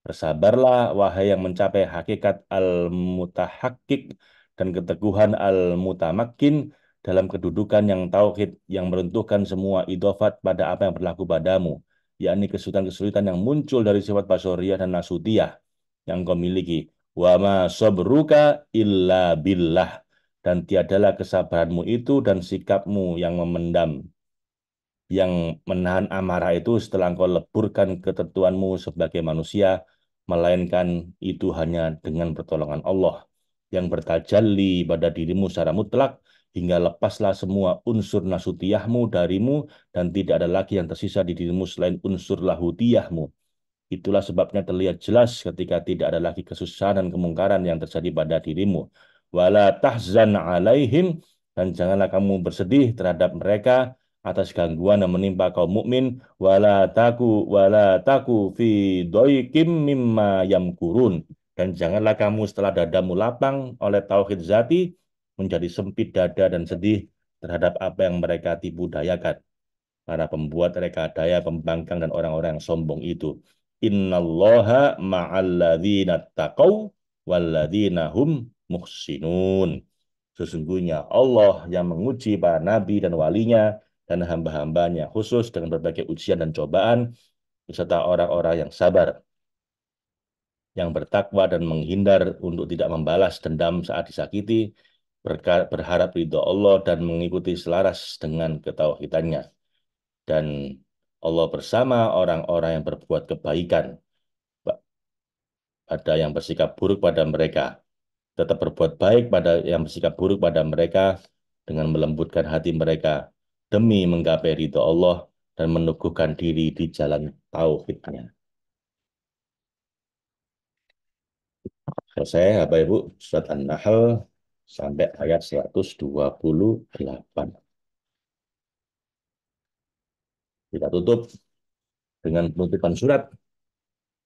bersabarlah, wahai yang mencapai hakikat al-mutahakkik dan keteguhan al-mutamakin dalam kedudukan yang tauhid yang meruntuhkan semua idofat pada apa yang berlaku padamu, yakni kesulitan-kesulitan yang muncul dari sifat basyariyah dan nasutiyah yang kau miliki. Wa ma sabruka illa billah, dan tiadalah kesabaranmu itu dan sikapmu yang memendam, yang menahan amarah itu setelah engkau leburkan ketentuanmu sebagai manusia, melainkan itu hanya dengan pertolongan Allah yang bertajalli pada dirimu secara mutlak, hingga lepaslah semua unsur nasutiyahmu darimu dan tidak ada lagi yang tersisa di dirimu selain unsur lahutiyahmu. Itulah sebabnya terlihat jelas ketika tidak ada lagi kesusahan dan kemungkaran yang terjadi pada dirimu. Wala tahzan alaihim, dan janganlah kamu bersedih terhadap mereka atas gangguan yang menimpa kaum mukmin. Wala taku fi doikim mimma yamkurun, dan janganlah kamu setelah dadamu lapang oleh tauhid zati menjadi sempit dada dan sedih terhadap apa yang mereka tipu dayakan, para pembuat rekadaya, pembangkang, dan orang-orang yang sombong itu. Innallaha ma'alladzina taqaw walladzina hum muhsinun. Sesungguhnya Allah yang menguji para nabi dan walinya dan hamba-hambanya khusus dengan berbagai ujian dan cobaan, beserta orang-orang yang sabar, yang bertakwa dan menghindar untuk tidak membalas dendam saat disakiti, berharap ridho Allah dan mengikuti selaras dengan ketauhidannya. Dan Allah bersama orang-orang yang berbuat kebaikan, pada yang bersikap buruk pada mereka. Tetap berbuat baik pada yang bersikap buruk pada mereka dengan melembutkan hati mereka demi menggapai ridho Allah dan meneguhkan diri di jalan tauhidnya. Selesai, Bapak Ibu, surat An-Nahl sampai ayat 128. Kita tutup dengan penutupan surat.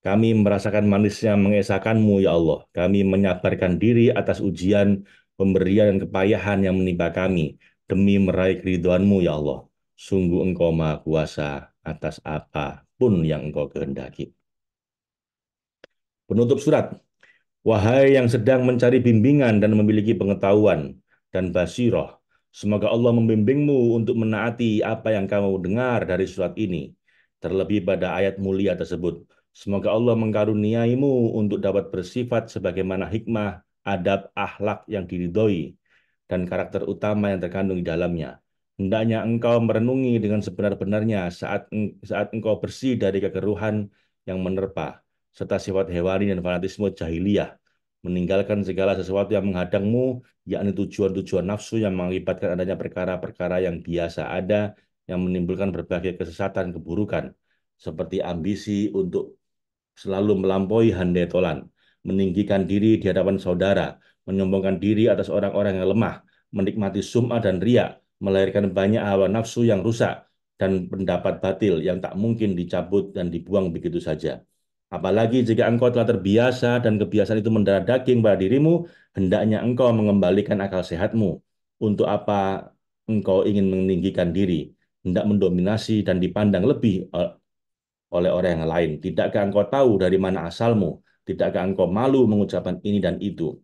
Kami merasakan manisnya mengesahkanmu, ya Allah. Kami menyabarkan diri atas ujian, pemberian, dan kepayahan yang menimpa kami demi meraih keridhoanmu, ya Allah. Sungguh Engkau Maha Kuasa atas apapun yang Engkau kehendaki. Penutup surat. Wahai yang sedang mencari bimbingan dan memiliki pengetahuan dan basiroh, semoga Allah membimbingmu untuk menaati apa yang kamu dengar dari surat ini, terlebih pada ayat mulia tersebut. Semoga Allah mengkaruniaimu untuk dapat bersifat sebagaimana hikmah, adab, akhlak yang diridhoi, dan karakter utama yang terkandung di dalamnya. Hendaknya engkau merenungi dengan sebenar-benarnya saat engkau bersih dari kekeruhan yang menerpa, serta sifat hewani dan fanatisme jahiliyah, meninggalkan segala sesuatu yang menghadangmu, yakni tujuan-tujuan nafsu yang mengakibatkan adanya perkara-perkara yang biasa ada, yang menimbulkan berbagai kesesatan keburukan, seperti ambisi untuk selalu melampaui handai tolan, meninggikan diri di hadapan saudara, menyombongkan diri atas orang-orang yang lemah, menikmati sum'ah dan riak, melahirkan banyak hawa nafsu yang rusak, dan pendapat batil yang tak mungkin dicabut dan dibuang begitu saja. Apalagi jika engkau telah terbiasa dan kebiasaan itu mendarah daging pada dirimu, hendaknya engkau mengembalikan akal sehatmu. Untuk apa engkau ingin meninggikan diri, hendak mendominasi dan dipandang lebih oleh orang yang lain? Tidakkah engkau tahu dari mana asalmu? Tidakkah engkau malu mengucapkan ini dan itu?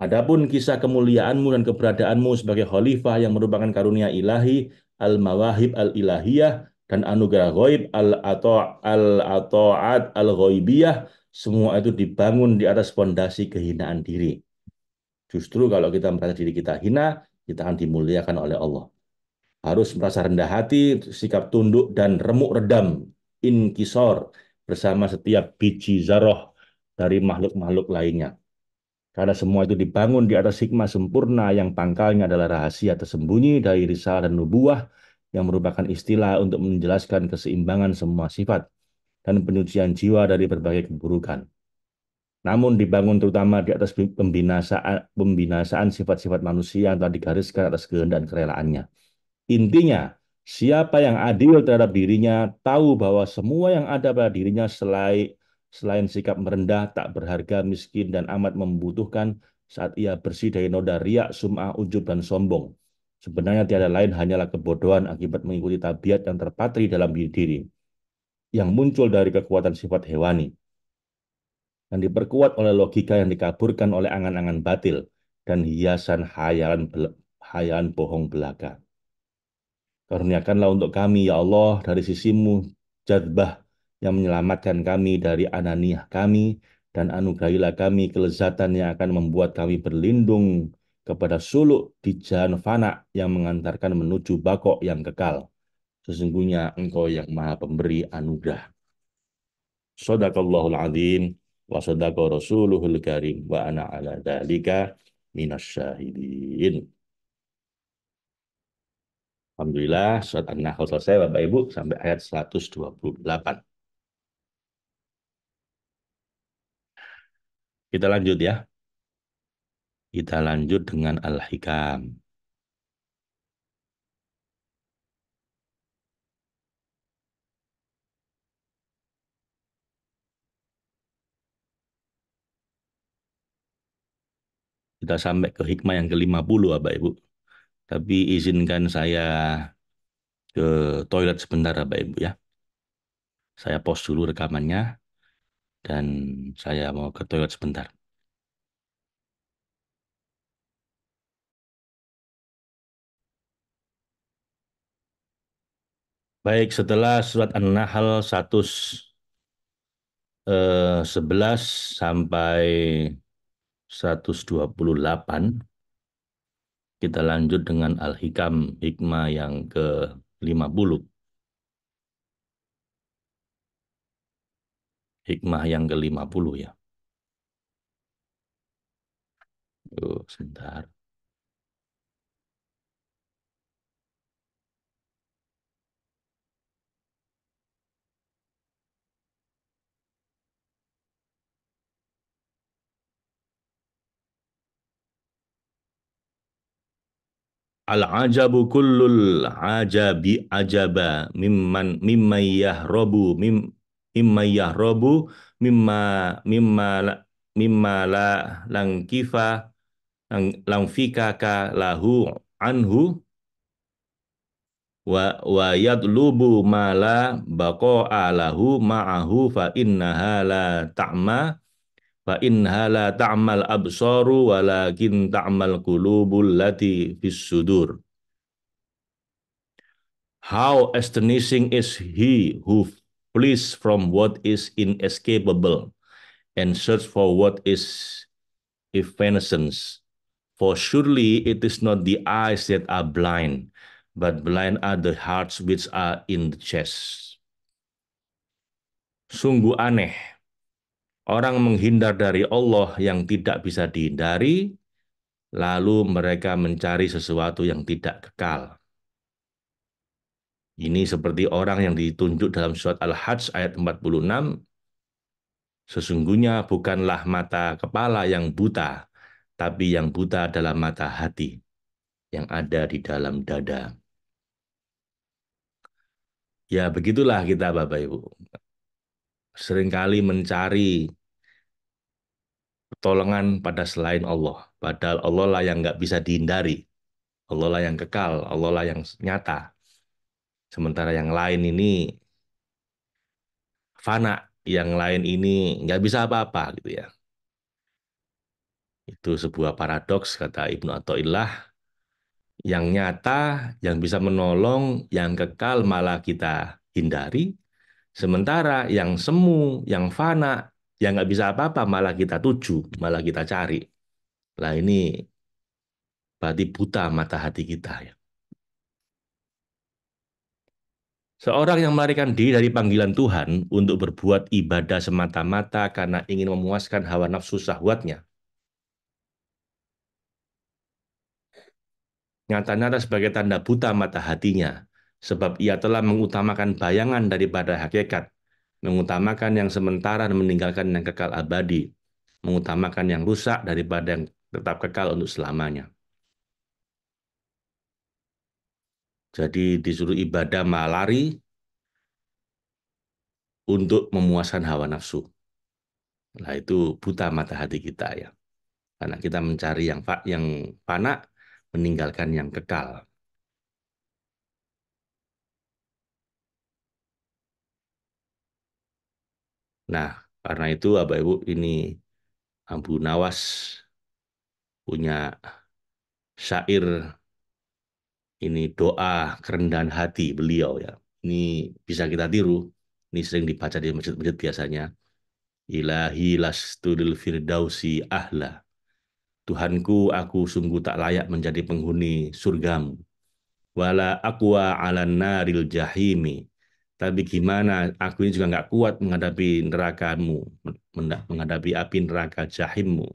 Adapun kisah kemuliaanmu dan keberadaanmu sebagai khalifah yang merupakan karunia ilahi, al-mawahib al-ilahiyah, dan anugerah ghaib al-ato'at al-ghaibiyah, semua itu dibangun di atas fondasi kehinaan diri. Justru kalau kita merasa diri kita hina, kita akan dimuliakan oleh Allah. Harus merasa rendah hati, sikap tunduk dan remuk redam, inkisor, bersama setiap biji zarah dari makhluk-makhluk lainnya. Karena semua itu dibangun di atas hikmah sempurna yang pangkalnya adalah rahasia tersembunyi dari risalah dan nubuah, yang merupakan istilah untuk menjelaskan keseimbangan semua sifat dan penyucian jiwa dari berbagai keburukan. namun dibangun terutama di atas pembinasaan sifat-sifat manusia yang telah digariskan atas kehendak dan kerelaannya. Intinya, siapa yang adil terhadap dirinya tahu bahwa semua yang ada pada dirinya selain sikap merendah, tak berharga, miskin, dan amat membutuhkan saat ia bersih dari noda riak, sum'ah, ujub, dan sombong. Sebenarnya tiada lain hanyalah kebodohan akibat mengikuti tabiat yang terpatri dalam diri, yang muncul dari kekuatan sifat hewani, yang diperkuat oleh logika yang dikaburkan oleh angan-angan batil, dan hiasan hayalan bohong belaka. Karuniakanlah untuk kami, ya Allah, dari sisimu jadbah yang menyelamatkan kami dari ananiah kami, dan anugerahilah kami kelezatan yang akan membuat kami berlindung kepada suluk di jalan fana yang mengantarkan menuju bakok yang kekal. Sesungguhnya Engkau yang Maha Pemberi anugerah. Shadaqallahul azim wa sadaqa rasuluhul karim wa ana ala dzalika minasyahidin. Alhamdulillah, surat An-Nahl selesai Bapak Ibu sampai ayat 128. Kita lanjut ya. Kita lanjut dengan Al-Hikam. Kita sampai ke hikmah yang ke-50 Bapak Ibu. Tapi izinkan saya ke toilet sebentar Bapak Ibu ya. Saya pause dulu rekamannya dan saya mau ke toilet sebentar. Baik, setelah surat An-Nahl 11 sampai 128, kita lanjut dengan Al-Hikam, hikmah yang ke-50. Hikmah yang ke-50 ya. Yuk, sebentar. Al-ajabu kullul ajabi ajaba mimman yahrobu mimma mimma la- mimma la langkifa langfikaka lahu anhu wa yadlubu ma la baqa'a lahu ma'ahu fa innaha la ta'mal absaru walakin ta'mal qulubul lati fis sudur. How astonishing is he who flees from what is inescapable and search for what is evanescence. For surely it is not the eyes that are blind, but blind are the hearts which are in the chest. Sungguh aneh, orang menghindar dari Allah yang tidak bisa dihindari, lalu mereka mencari sesuatu yang tidak kekal. Ini seperti orang yang ditunjuk dalam surat Al-Hajj ayat 46. Sesungguhnya bukanlah mata kepala yang buta, tapi yang buta adalah mata hati yang ada di dalam dada. Ya begitulah kita Bapak Ibu. Seringkali mencari pertolongan pada selain Allah. Padahal Allah lah yang nggak bisa dihindari. Allah lah yang kekal, Allah lah yang nyata. Sementara yang lain ini fana, yang lain ini nggak bisa apa-apa gitu ya. Itu sebuah paradoks kata Ibnu Athaillah, yang nyata, yang bisa menolong, yang kekal malah kita hindari, sementara yang semu, yang fana, yang nggak bisa apa-apa malah kita tuju, malah kita cari. Lah ini berarti buta mata hati kita ya. Seorang yang melarikan diri dari panggilan Tuhan untuk berbuat ibadah semata-mata karena ingin memuaskan hawa nafsu syahwatnya, nyata-nyata sebagai tanda buta mata hatinya, sebab ia telah mengutamakan bayangan daripada hakikat, mengutamakan yang sementara dan meninggalkan yang kekal abadi, mengutamakan yang rusak daripada yang tetap kekal untuk selamanya. Jadi disuruh ibadah malah lari untuk memuaskan hawa nafsu. Nah, itu buta mata hati kita ya. Karena kita mencari yang fana, meninggalkan yang kekal. Nah, karena itu Bapak Ibu ini Abu Nawas punya syair ini doa kerendahan hati beliau ya. Ini bisa kita tiru. Ini sering dibaca di masjid-masjid biasanya. Ilahi lastudil firdausi ahla. Tuhanku, aku sungguh tak layak menjadi penghuni surgamu. Wala aqwa ala naril jahimi. Tapi gimana, aku ini juga nggak kuat menghadapi nerakamu, menghadapi api neraka jahimmu.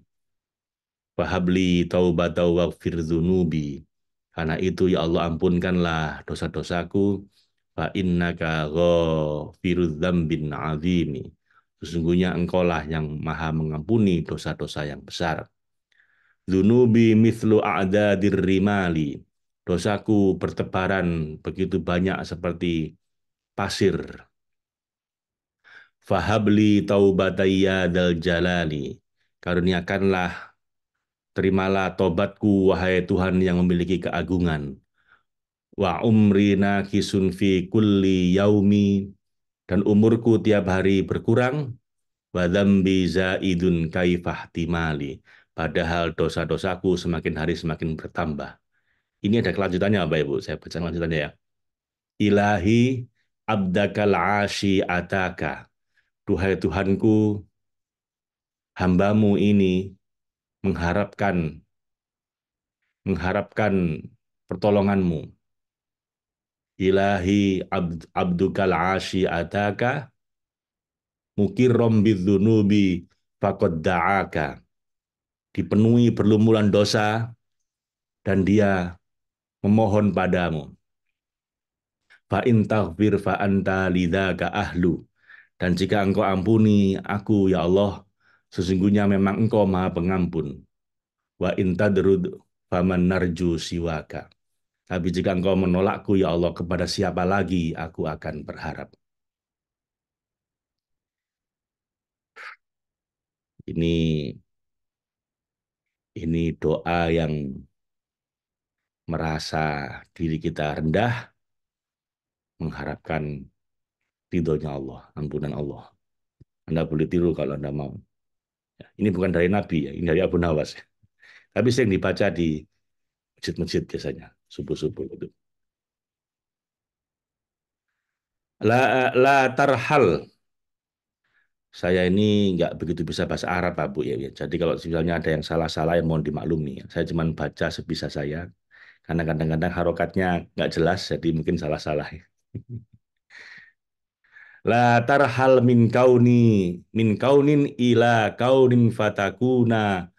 Fahabli taubata waghfir dzunubi. Karena itu ya Allah ampunkanlah dosa-dosaku. Fa innaka ghafirudz dzambin azimi. Sesungguhnya engkaulah yang maha mengampuni dosa-dosa yang besar. Dzunubi mithlu a'dadir rimali. Dosaku bertebaran begitu banyak seperti pasir. Fahabli taubatayya dal jalali. Karuniakanlah, terimalah tobatku, wahai Tuhan yang memiliki keagungan. Wa umrina kisun fi kulli yaumi. Dan umurku tiap hari berkurang. Wa dzambi zaidun kaifah timali. Padahal dosa-dosaku semakin hari semakin bertambah. Ini ada kelanjutannya, Bapak Ibu. Saya baca kelanjutannya ya. Ilahi abdakal ashi ataka. Duhai Tuhanku, hambamu ini mengharapkan mengharapkan pertolonganmu. Ilahi abdukal ashi ataka mukirrom bidzunubi faqad da'aka. Dipenuhi berlumuran dosa dan dia memohon padamu. Fa in taghfir fa anta lidzaka ahlu. Dan jika engkau ampuni aku ya Allah, sesungguhnya memang engkau maha pengampun. Wa in tadrud faman narju siwaka. Tapi jika engkau menolakku ya Allah, kepada siapa lagi aku akan berharap. Ini ini doa yang merasa diri kita rendah, mengharapkan ridhonya Allah, ampunan Allah. Anda boleh tiru kalau Anda mau. Ya, ini bukan dari Nabi ya, ini dari Abu Nawas. Tapi sering dibaca di masjid-masjid biasanya, subuh-subuh itu. La tarhal. Saya ini nggak begitu bisa bahasa Arab, Pak Bu ya. Jadi kalau misalnya ada yang salah-salah, ya mohon dimaklumi. Saya cuma baca sebisa saya, karena kadang-kadang harokatnya nggak jelas, jadi mungkin salah-salah. La tarhal min kaunin ila kaunin fatakuna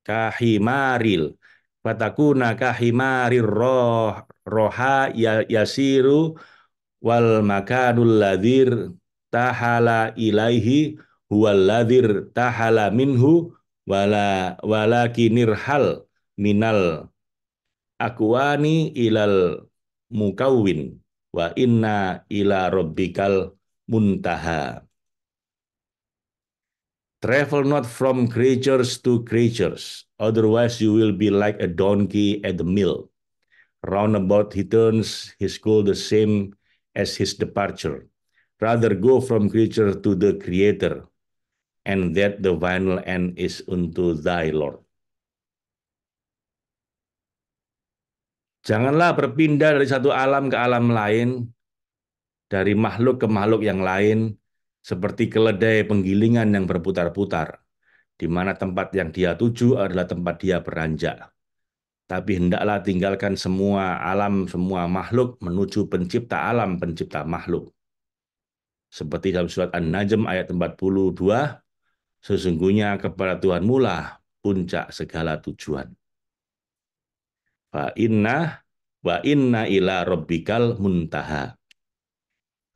kahimaril kahimarir roha yasiru wal makanul ladir tahala ilaihi huwal ladir tahala minhu walakinir hal minal akwani ilal mukawwin wa inna ila rabbikal muntaha. Travel not from creatures to creatures, otherwise you will be like a donkey at the mill. Roundabout he turns his goal the same as his departure. Rather go from creature to the creator, and that the final end is unto thy Lord. Janganlah berpindah dari satu alam ke alam lain, dari makhluk ke makhluk yang lain, seperti keledai penggilingan yang berputar-putar, di mana tempat yang dia tuju adalah tempat dia beranjak. Tapi hendaklah tinggalkan semua alam, semua makhluk menuju pencipta alam, pencipta makhluk. Seperti dalam surat An-Najm ayat 42, sesungguhnya kepada Tuhanmu lah puncak segala tujuan. Wa inna ila rabbikal muntaha.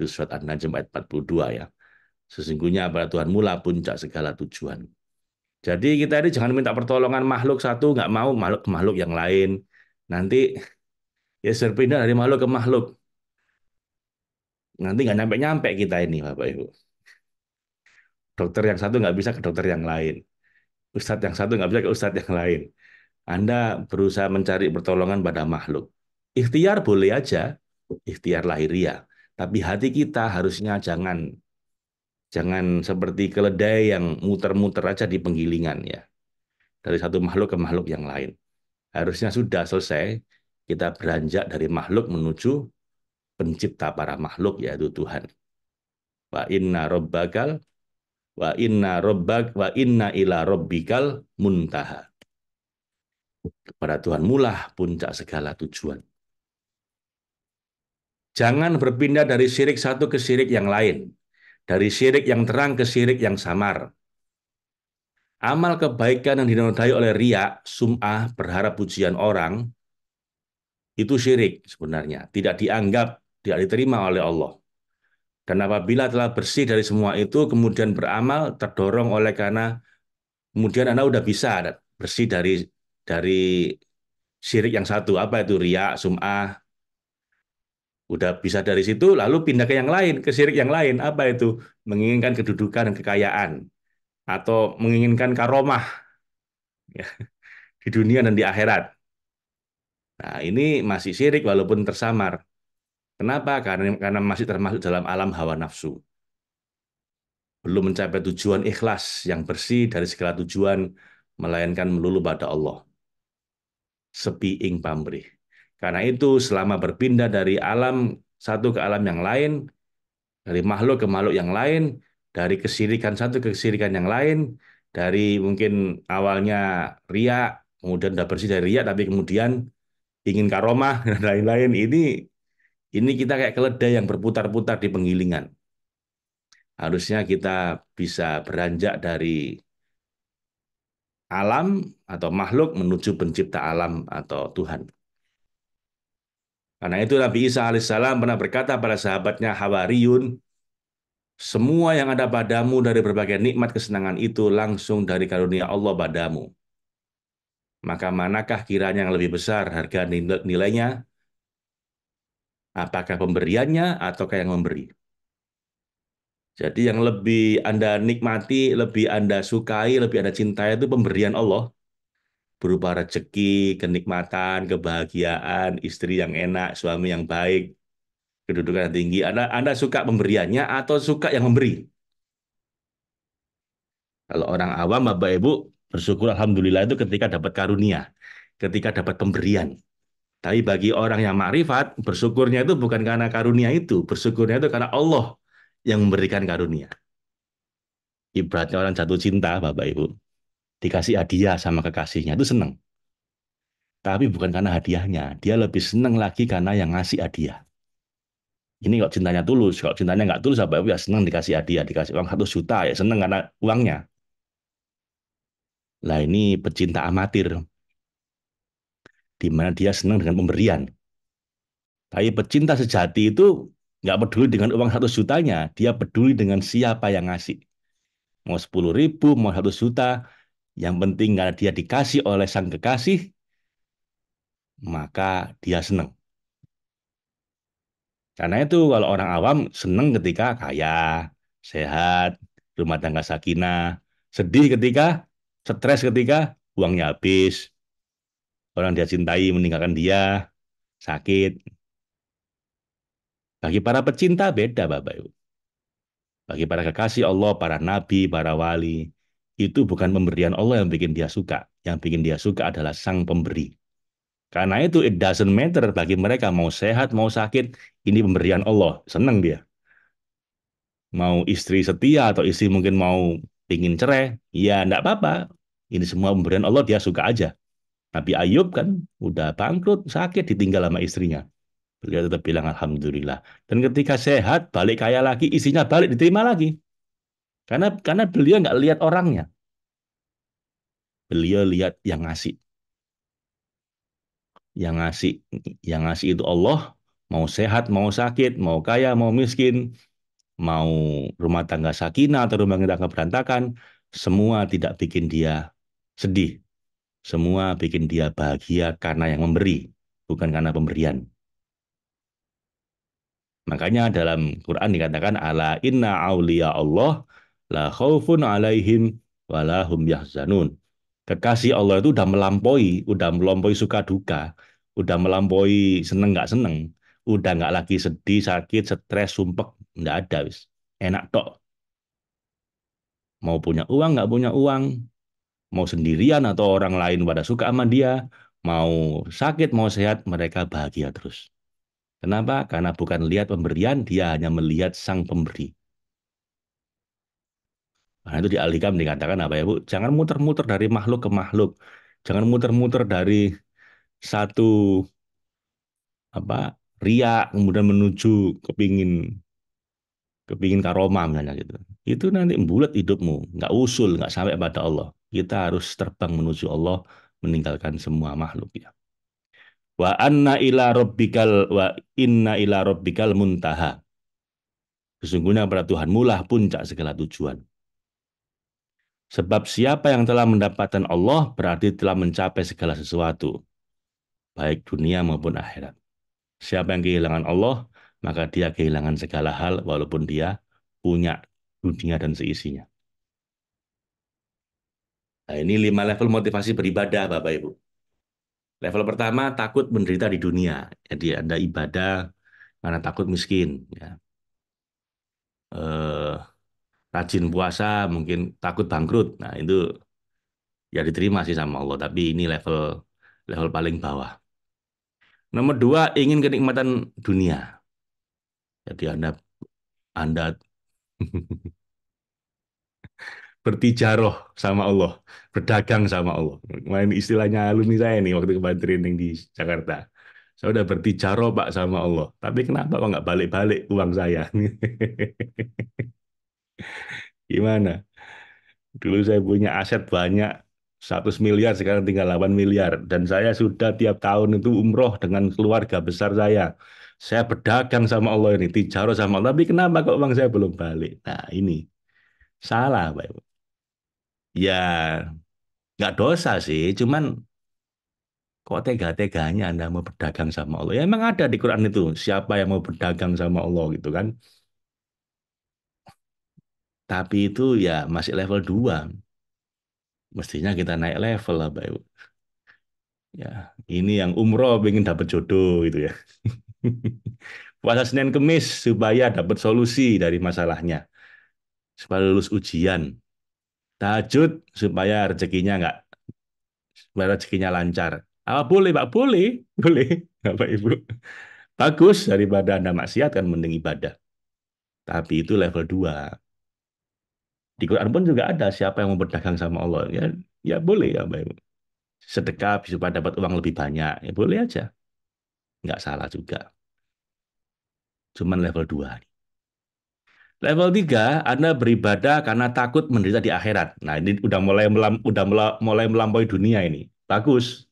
Itu surat An-Najm ayat 42 ya. Sesungguhnya pada Tuhan mula puncak segala tujuan. Jadi kita ini jangan minta pertolongan makhluk satu, nggak mau makhluk ke makhluk yang lain. Nanti ya berpindah dari makhluk ke makhluk. Nanti nggak nyampe-nyampe kita ini, Bapak Ibu. Dokter yang satu nggak bisa ke dokter yang lain. Ustadz yang satu nggak bisa ke ustadz yang lain. Anda berusaha mencari pertolongan pada makhluk. Ikhtiar boleh aja, ikhtiar lahiriah. Tapi hati kita harusnya jangan jangan seperti keledai yang muter-muter aja di penggilingan ya. Dari satu makhluk ke makhluk yang lain. Harusnya sudah selesai, kita beranjak dari makhluk menuju pencipta para makhluk, yaitu Tuhan. Wa inna rabbakal wa inna ila rabbikal muntaha. Kepada Tuhan mulah puncak segala tujuan. Jangan berpindah dari syirik satu ke syirik yang lain. Dari syirik yang terang ke syirik yang samar. Amal kebaikan yang dinodai oleh riya, sum'ah, berharap pujian orang, itu syirik sebenarnya. Tidak dianggap, tidak diterima oleh Allah. Dan apabila telah bersih dari semua itu, kemudian beramal, terdorong oleh karena kemudian Anda udah bisa bersih dari syirik yang satu. Apa itu? Riya, sum'ah. Udah bisa dari situ, lalu pindah ke yang lain, ke syirik yang lain. Apa itu? Menginginkan kedudukan dan kekayaan. Atau menginginkan karomah ya, di dunia dan di akhirat. Nah, ini masih syirik walaupun tersamar. Kenapa? Karena masih termasuk dalam alam hawa nafsu. Belum mencapai tujuan ikhlas yang bersih dari segala tujuan, melainkan melulu pada Allah. Sepi ing pamrih. Karena itu, selama berpindah dari alam satu ke alam yang lain, dari makhluk ke makhluk yang lain, dari kesirikan satu ke kesirikan yang lain, dari mungkin awalnya ria, kemudian udah bersih dari ria, tapi kemudian ingin karomah dan lain-lain. Ini kita kayak keledai yang berputar-putar di penggilingan. Harusnya kita bisa beranjak dari alam atau makhluk menuju pencipta alam atau Tuhan. Karena itu Nabi Isa alaihissalam pernah berkata pada sahabatnya Hawariyun, semua yang ada padamu dari berbagai nikmat kesenangan itu langsung dari karunia Allah padamu. Maka manakah kiranya yang lebih besar harga nilainya? Apakah pemberiannya ataukah yang memberi? Jadi yang lebih Anda nikmati, lebih Anda sukai, lebih Anda cintai itu pemberian Allah. Berupa rezeki, kenikmatan, kebahagiaan, istri yang enak, suami yang baik, kedudukan yang tinggi. Anda suka pemberiannya atau suka yang memberi? Kalau orang awam, Bapak Ibu, bersyukur Alhamdulillah itu ketika dapat karunia, ketika dapat pemberian. Tapi bagi orang yang makrifat, bersyukurnya itu bukan karena karunia itu, bersyukurnya itu karena Allah yang memberikan karunia. Ibaratnya orang jatuh cinta, Bapak Ibu, dikasih hadiah sama kekasihnya, itu senang. Tapi bukan karena hadiahnya, dia lebih senang lagi karena yang ngasih hadiah. Ini kalau cintanya tulus, kalau cintanya nggak tulus, Bapak Ibu ya senang dikasih hadiah, dikasih uang 1 juta, ya senang karena uangnya. Lah ini pecinta amatir, di mana dia senang dengan pemberian. Tapi pecinta sejati itu nggak peduli dengan uang 100 jutanya, dia peduli dengan siapa yang ngasih. Mau 10.000, mau 1 juta, yang penting karena dia dikasih oleh sang kekasih, maka dia senang. Karena itu kalau orang awam senang ketika kaya, sehat, rumah tangga sakinah, sedih ketika, stres ketika uangnya habis, orang dia cintai meninggalkan dia, sakit. Bagi para pecinta beda, Bapak Ibu. Bagi para kekasih Allah, para nabi, para wali, itu bukan pemberian Allah yang bikin dia suka. Yang bikin dia suka adalah sang pemberi. Karena itu it doesn't matter bagi mereka mau sehat, mau sakit, ini pemberian Allah. Senang dia. Mau istri setia atau istri mungkin mau ingin cerai, ya enggak apa-apa. Ini semua pemberian Allah, dia suka aja. Nabi Ayub kan udah bangkrut, sakit, ditinggal sama istrinya. Beliau tetap bilang Alhamdulillah. Dan ketika sehat, balik kaya lagi, istrinya balik, diterima lagi. Karena beliau nggak lihat orangnya. Beliau lihat yang ngasih. Yang ngasih, yang ngasih itu Allah, Mau sehat, mau sakit, mau kaya, mau miskin, mau rumah tangga sakinah atau rumah tangga berantakan, semua tidak bikin dia sedih. Semua bikin dia bahagia karena yang memberi, bukan karena pemberian. Makanya dalam Quran dikatakan ala inna auliya Allah la khaufun alaihim wala hum yahzanun. Kekasih Allah itu udah melampaui suka duka, udah melampaui seneng nggak seneng, udah nggak lagi sedih, sakit, stres, sumpek, nggak ada wis. Enak tok. Mau punya uang nggak punya uang, mau sendirian atau orang lain pada suka sama dia, mau sakit mau sehat mereka bahagia terus. Kenapa? Karena bukan lihat pemberian, dia hanya melihat sang pemberi. Nah, itu dialihkan dikatakan apa ya Bu? Jangan muter-muter dari makhluk ke makhluk. Jangan muter-muter dari satu apa ria kemudian menuju kepingin kepingin karomah misalnya gitu. Itu nanti bulat hidupmu, nggak usul, nggak sampai pada Allah. Kita harus terbang menuju Allah, meninggalkan semua makhluk ya. Wa inna ila rabbikal muntaha. Sesungguhnya pada Tuhanmu lah puncak segala tujuan. Sebab siapa yang telah mendapatkan Allah berarti telah mencapai segala sesuatu, baik dunia maupun akhirat. Siapa yang kehilangan Allah, maka dia kehilangan segala hal walaupun dia punya dunia dan seisinya. Nah, ini 5 level motivasi beribadah, Bapak Ibu. Level pertama, takut menderita di dunia. Jadi Anda ibadah karena takut miskin. Ya. Eh, Rajin puasa, mungkin takut bangkrut. Nah, itu ya diterima sih sama Allah. Tapi ini level level paling bawah. Nomor dua, ingin kenikmatan dunia. Jadi Anda bertijaroh sama Allah, berdagang sama Allah. Main istilahnya alumni saya nih waktu kemarin training di Jakarta. Saya udah bertijaroh Pak sama Allah. Tapi kenapa kok nggak balik-balik uang saya? Gimana? Dulu saya punya aset banyak, 100 miliar, sekarang tinggal 8 miliar. Dan saya sudah tiap tahun itu umroh dengan keluarga besar saya. Saya berdagang sama Allah ini, tijaroh sama Allah. Tapi kenapa kok uang saya belum balik? Nah ini, salah Pak Ibu. Ya, nggak dosa sih, cuman kok tega-teganya Anda mau berdagang sama Allah? Ya emang ada di Quran itu, siapa yang mau berdagang sama Allah gitu kan. Tapi itu ya masih level 2. Mestinya kita naik level lah, Pak Ibu. Ya, ini yang umroh pengen dapat jodoh gitu ya. Puasa Senin Kemis supaya dapat solusi dari masalahnya, supaya lulus ujian. Tahajud supaya rezekinya nggak, supaya rezekinya lancar. Ah, boleh, Pak, boleh, boleh, Bapak Ibu. Bagus daripada Anda maksiat kan mending ibadah. Tapi itu level 2. Di Quran pun juga ada siapa yang mau berdagang sama Allah. Ya, ya boleh ya, Mbak Ibu. Sedekah supaya dapat uang lebih banyak. Ya boleh aja. Nggak salah juga. Cuman level 2. Level 3, Anda beribadah karena takut menderita di akhirat. Nah, ini mulai melampaui dunia ini. Bagus.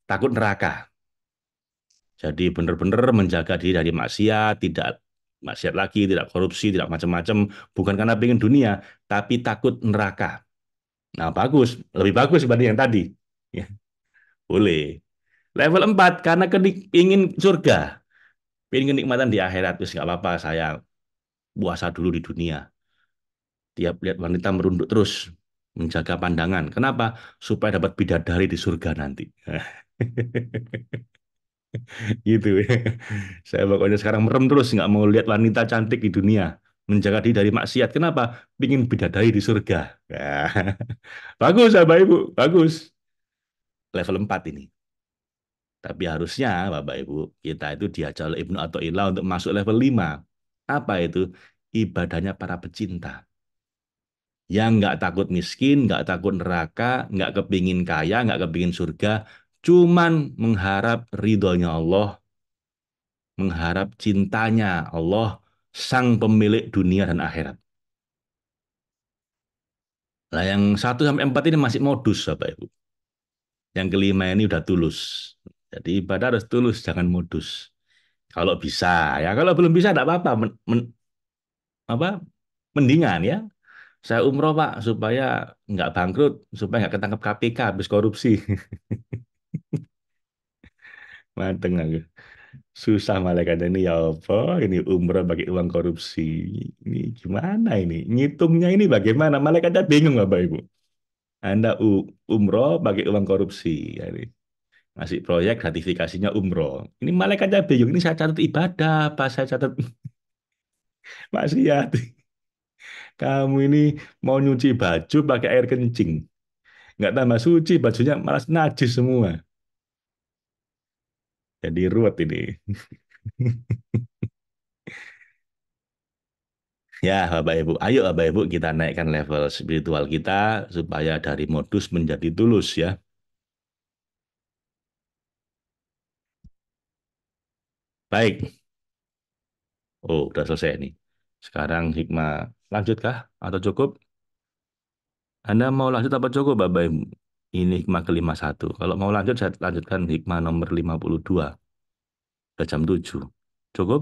Takut neraka. Jadi benar-benar menjaga diri dari maksiat, tidak maksiat lagi, tidak korupsi, tidak macam-macam. Bukan karena pengen dunia, tapi takut neraka. Nah, bagus. Lebih bagus dibanding yang tadi. Ya, boleh. Level 4 karena ingin surga. Ingin kenikmatan di akhirat. Terus nggak apa-apa, saya puasa dulu di dunia. Tiap lihat wanita merunduk terus. Menjaga pandangan. Kenapa? Supaya dapat bidadari di surga nanti. Gitu. Saya pokoknya sekarang merem terus. Nggak mau lihat wanita cantik di dunia. Menjaga diri dari maksiat. Kenapa? Pingin bidadari di surga. Nah, bagus, Bapak Ibu. Bagus. Level 4 ini. Tapi harusnya Bapak Ibu, kita itu diajak oleh Ibnu Athaillah untuk masuk level 5. Apa itu? Ibadahnya para pecinta. Yang nggak takut miskin, nggak takut neraka, nggak kepingin kaya, nggak kepingin surga, cuman mengharap ridhonya Allah, mengharap cintanya Allah, sang pemilik dunia dan akhirat. Nah, yang 1 sampai 4 ini masih modus, Bapak Ibu. Yang kelima ini udah tulus. Jadi ibadah harus tulus, jangan modus. Kalau bisa ya, kalau belum bisa tidak apa-apa. Apa mendingan ya. Saya umroh Pak supaya nggak bangkrut, supaya nggak ketangkep KPK habis korupsi. Mateng aku. Susah malaikat ini ya apa? Ini umroh pakai uang korupsi. Ini gimana ini? Ngitungnya ini bagaimana? Malaikatnya bingung Bapak Ibu. Anda umroh pakai uang korupsi. Ya, ini. Ngasih proyek gratifikasinya umroh. Ini malaikatnya bingung. Ini saya catat ibadah, apa saya catat maksiat. Kamu ini mau nyuci baju pakai air kencing. Nggak tambah suci, bajunya malah najis semua. Jadi ruwet ini. Ya, Bapak Ibu. Ayo Bapak Ibu kita naikkan level spiritual kita supaya dari modus menjadi tulus ya. Baik. Oh, udah selesai nih. Sekarang hikmah lanjutkah atau cukup? Anda mau lanjut apa cukup Bapak Ibu? Ini hikmah kelima satu. Kalau mau lanjut saya lanjutkan hikmah nomor 52. Udah jam 7. Cukup?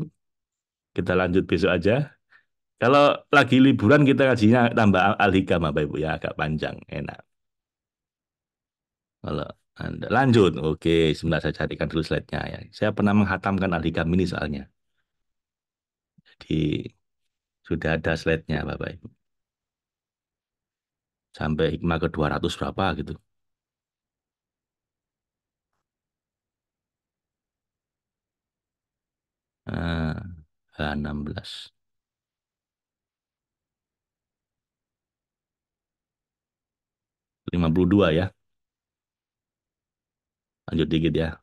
Kita lanjut besok aja. Kalau lagi liburan kita ngajinya tambah al-hikam Bapak Ibu ya, agak panjang, enak. Kalau Anda lanjut, oke, sebentar saya carikan dulu slide-nya ya. Saya pernah menghatamkan al-hikam ini soalnya. Jadi sudah ada slide-nya Bapak Ibu. Sampai hikmah ke 200 berapa gitu. Nah, H16. 52 ya. Lanjut dikit ya.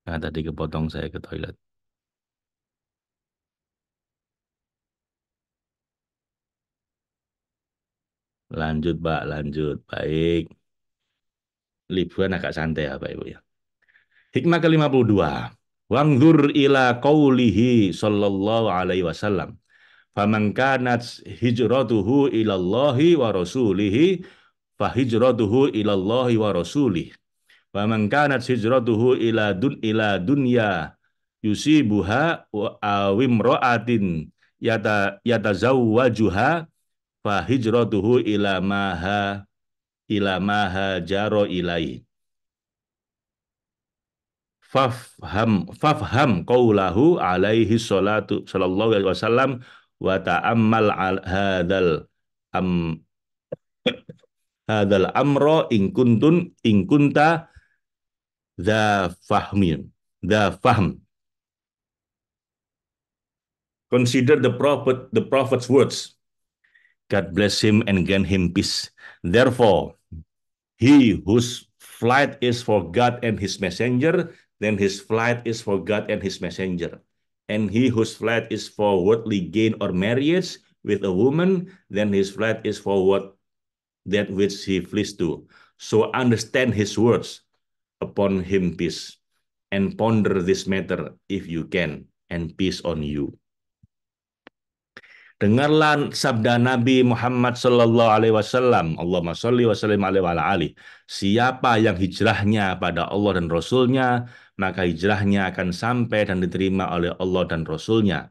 Nah, tadi kepotong saya ke toilet. Lanjut, Pak. Lanjut. Baik. Liburan agak santai ya, Pak Ibu ya. Hikmah ke-52. Wangdur ila qawlihi sallallahu alaihi wasallam. Faman kanat hijratuhu ilallahi wa rasulihi fahijratuhu ilallahi wa rasulih. Wa man kanat hijratuhu ila dunya yusibuha wa awimra'atin yatazawwajuha fa hijratuhu ila maha jaro ilai. Fafham qawlahu alaihi salatu sallallahu alaihi wasallam wa ta'ammal am hadzal amro in kunta dza fahm. Consider the prophet's words. God bless him and grant him peace. Therefore, he whose flight is for God and his messenger, then his flight is for God and his messenger. And he whose flight is for worldly gain or marriage with a woman, then his flight is for what that which he flees to. So understand his words upon him peace, and ponder this matter if you can, and peace on you. Dengarlah sabda Nabi Muhammad Sallallahu Alaihi Wasallam. Allahumma salli wa sallim alaihi wa ala ali. Siapa yang hijrahnya pada Allah dan Rasulnya, maka hijrahnya akan sampai dan diterima oleh Allah dan Rasulnya.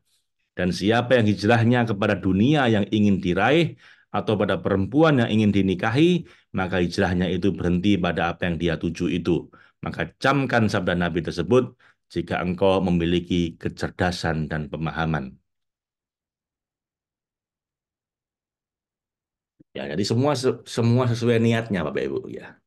Dan siapa yang hijrahnya kepada dunia yang ingin diraih, atau pada perempuan yang ingin dinikahi, maka hijrahnya itu berhenti pada apa yang dia tuju itu. Maka camkan sabda Nabi tersebut jika engkau memiliki kecerdasan dan pemahaman. Ya, jadi semua sesuai niatnya Bapak Ibu ya.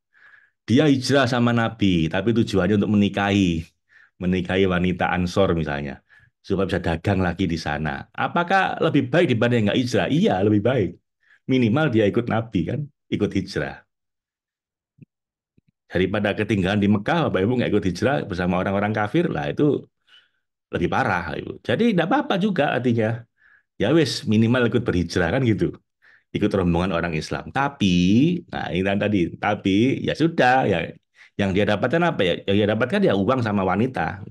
Dia hijrah sama Nabi, tapi tujuannya untuk menikahi wanita Ansor misalnya, supaya bisa dagang lagi di sana. Apakah lebih baik dibanding nggak hijrah? Iya, lebih baik. Minimal dia ikut Nabi kan, ikut hijrah. Daripada ketinggalan di Mekah, Bapak Ibu nggak ikut hijrah bersama orang-orang kafir, lah itu lebih parah, Ibu. Jadi tidak apa-apa juga artinya. Ya wis, minimal ikut berhijrah kan gitu. Ikut rombongan orang Islam. Tapi, nah ini kan tadi, tapi ya sudah, ya yang dia dapatkan apa ya? Yang dia dapatkan ya uang sama wanita,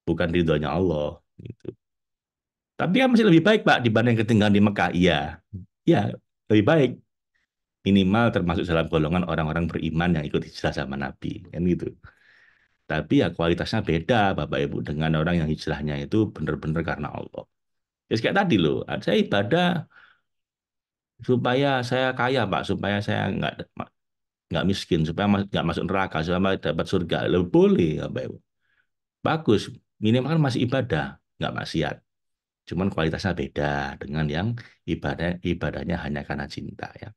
bukan ridhonya Allah. Gitu. Tapi kan masih lebih baik Pak dibanding ketinggalan di Mekah. Iya, iya lebih baik. Minimal termasuk dalam golongan orang-orang beriman yang ikut hijrah sama Nabi, kan gitu. Tapi ya kualitasnya beda, Bapak Ibu, dengan orang yang hijrahnya itu benar-benar karena Allah. Ya kayak tadi loh, saya ibadah supaya saya kaya, Pak, supaya saya nggak miskin, supaya nggak masuk neraka, supaya dapat surga. Loh, boleh, Bapak Ibu. Bagus, minimal kan masih ibadah, nggak maksiat. Cuman kualitasnya beda dengan yang ibadahnya hanya karena cinta ya.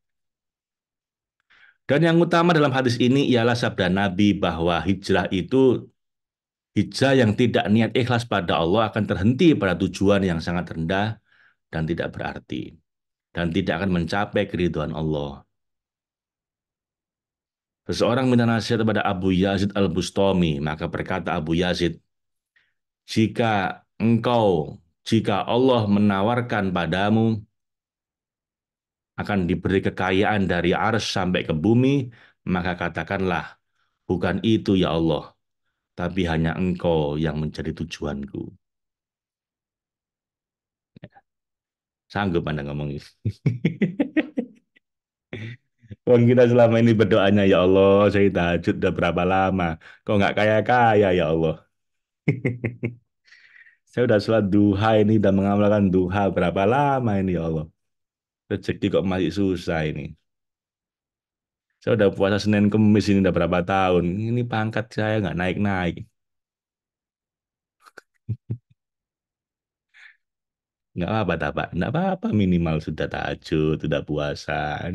Dan yang utama dalam hadis ini ialah sabda Nabi bahwa hijrah yang tidak niat ikhlas pada Allah akan terhenti pada tujuan yang sangat rendah dan tidak berarti dan tidak akan mencapai keridhaan Allah. Seseorang minta nasihat kepada Abu Yazid Al-Bustami, maka berkata Abu Yazid, jika engkau, jika Allah menawarkan padamu akan diberi kekayaan dari ars sampai ke bumi, maka katakanlah, bukan itu ya Allah, tapi hanya engkau yang menjadi tujuanku. Sanggup Anda ngomong ini. Wong kita selama ini berdoanya, ya Allah, saya tahajud udah berapa lama? Kok nggak kaya-kaya ya Allah? Saya udah sholat duha ini, udah mengamalkan duha berapa lama ini ya Allah? Rezeki kok masih susah ini. Saya udah puasa Senin Kemis ini udah berapa tahun. Ini pangkat saya nggak naik-naik. Nggak apa-apa, tak, Pak. Nggak apa-apa, minimal sudah tahajud, sudah puasa.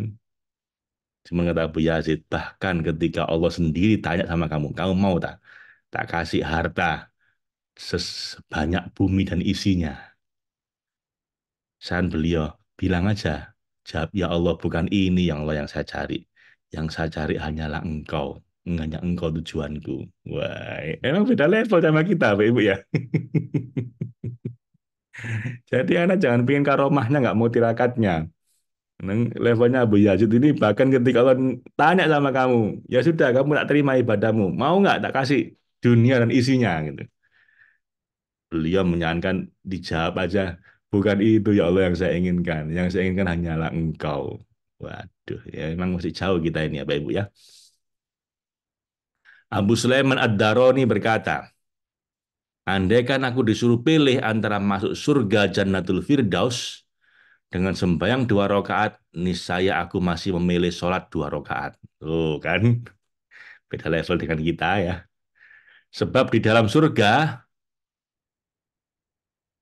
Cuma kata Abu Yazid, bahkan ketika Allah sendiri tanya sama kamu, kamu mau tak? Tak kasih harta sebanyak bumi dan isinya. Saat beliau, bilang aja, jawab, ya Allah, bukan ini yang Allah yang saya cari. Yang saya cari hanyalah engkau. Hanya engkau tujuanku. Wah, emang beda level sama kita, Pak Ibu ya. Jadi anak jangan pengen karomahnya, nggak mau tirakatnya. Levelnya Abu Yazid ini bahkan ketika Allah tanya sama kamu, ya sudah kamu tak terima ibadahmu, mau nggak tak kasih dunia dan isinya gitu. Beliau menyarankan dijawab aja, bukan itu ya Allah yang saya inginkan, yang saya inginkan hanyalah Engkau. Waduh, ya memang masih jauh kita ini ya Bapak Ibu ya. Abu Sulaiman Ad-Darani berkata, andaikan aku disuruh pilih antara masuk surga Jannatul Firdaus dengan sembahyang 2 rakaat, niscaya aku masih memilih sholat 2 rakaat. Tuh kan, beda level dengan kita ya. Sebab di dalam surga,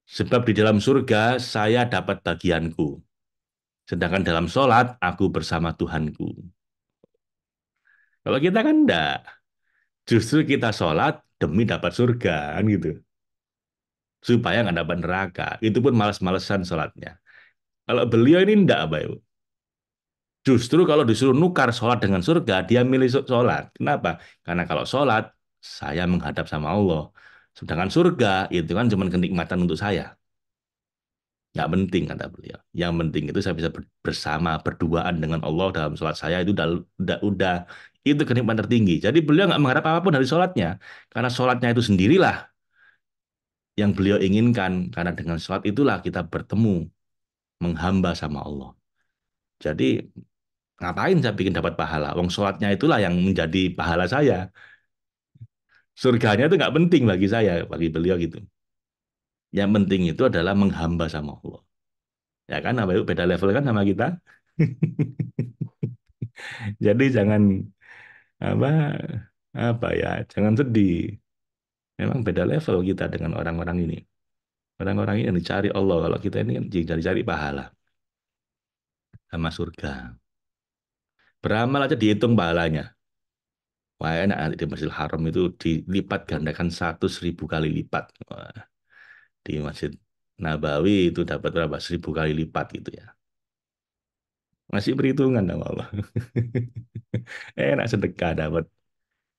sebab di dalam surga saya dapat bagianku. Sedangkan dalam sholat, aku bersama Tuhanku. Kalau kita kan enggak. Justru kita sholat demi dapat surga, kan gitu. Supaya nggak dapat neraka. Itu pun malas-malesan sholatnya. Kalau beliau ini enggak, Pak Ibu. Justru kalau disuruh nukar sholat dengan surga, dia milih sholat. Kenapa? Karena kalau sholat, saya menghadap sama Allah. Sedangkan surga, itu kan cuma kenikmatan untuk saya. Nggak penting, kata beliau. Yang penting itu saya bisa bersama, berduaan dengan Allah dalam sholat saya, itu udah itu kenikmatan tertinggi. Jadi beliau nggak mengharap apapun dari sholatnya. Karena sholatnya itu sendirilah yang beliau inginkan. Karena dengan sholat itulah kita bertemu, menghamba sama Allah. Jadi ngapain saya bikin dapat pahala? Wong sholatnya itulah yang menjadi pahala saya. Surganya itu nggak penting bagi saya, bagi beliau gitu. Yang penting itu adalah menghamba sama Allah. Ya kan, Bapak Ibu, beda level kan sama kita. Jadi jangan apa apa ya, jangan sedih. Memang beda level kita dengan orang-orang ini. Orang-orang ini yang dicari Allah, kalau kita ini kan cari-cari pahala sama surga. Beramal aja dihitung pahalanya. Wah, enak nanti di Masjidil Haram itu dilipat gandakan 100.000 kali lipat. Wah, di Masjid Nabawi itu dapat berapa? 1.000 kali lipat gitu ya. Masih perhitungan sama Allah. Enak sedekah dapat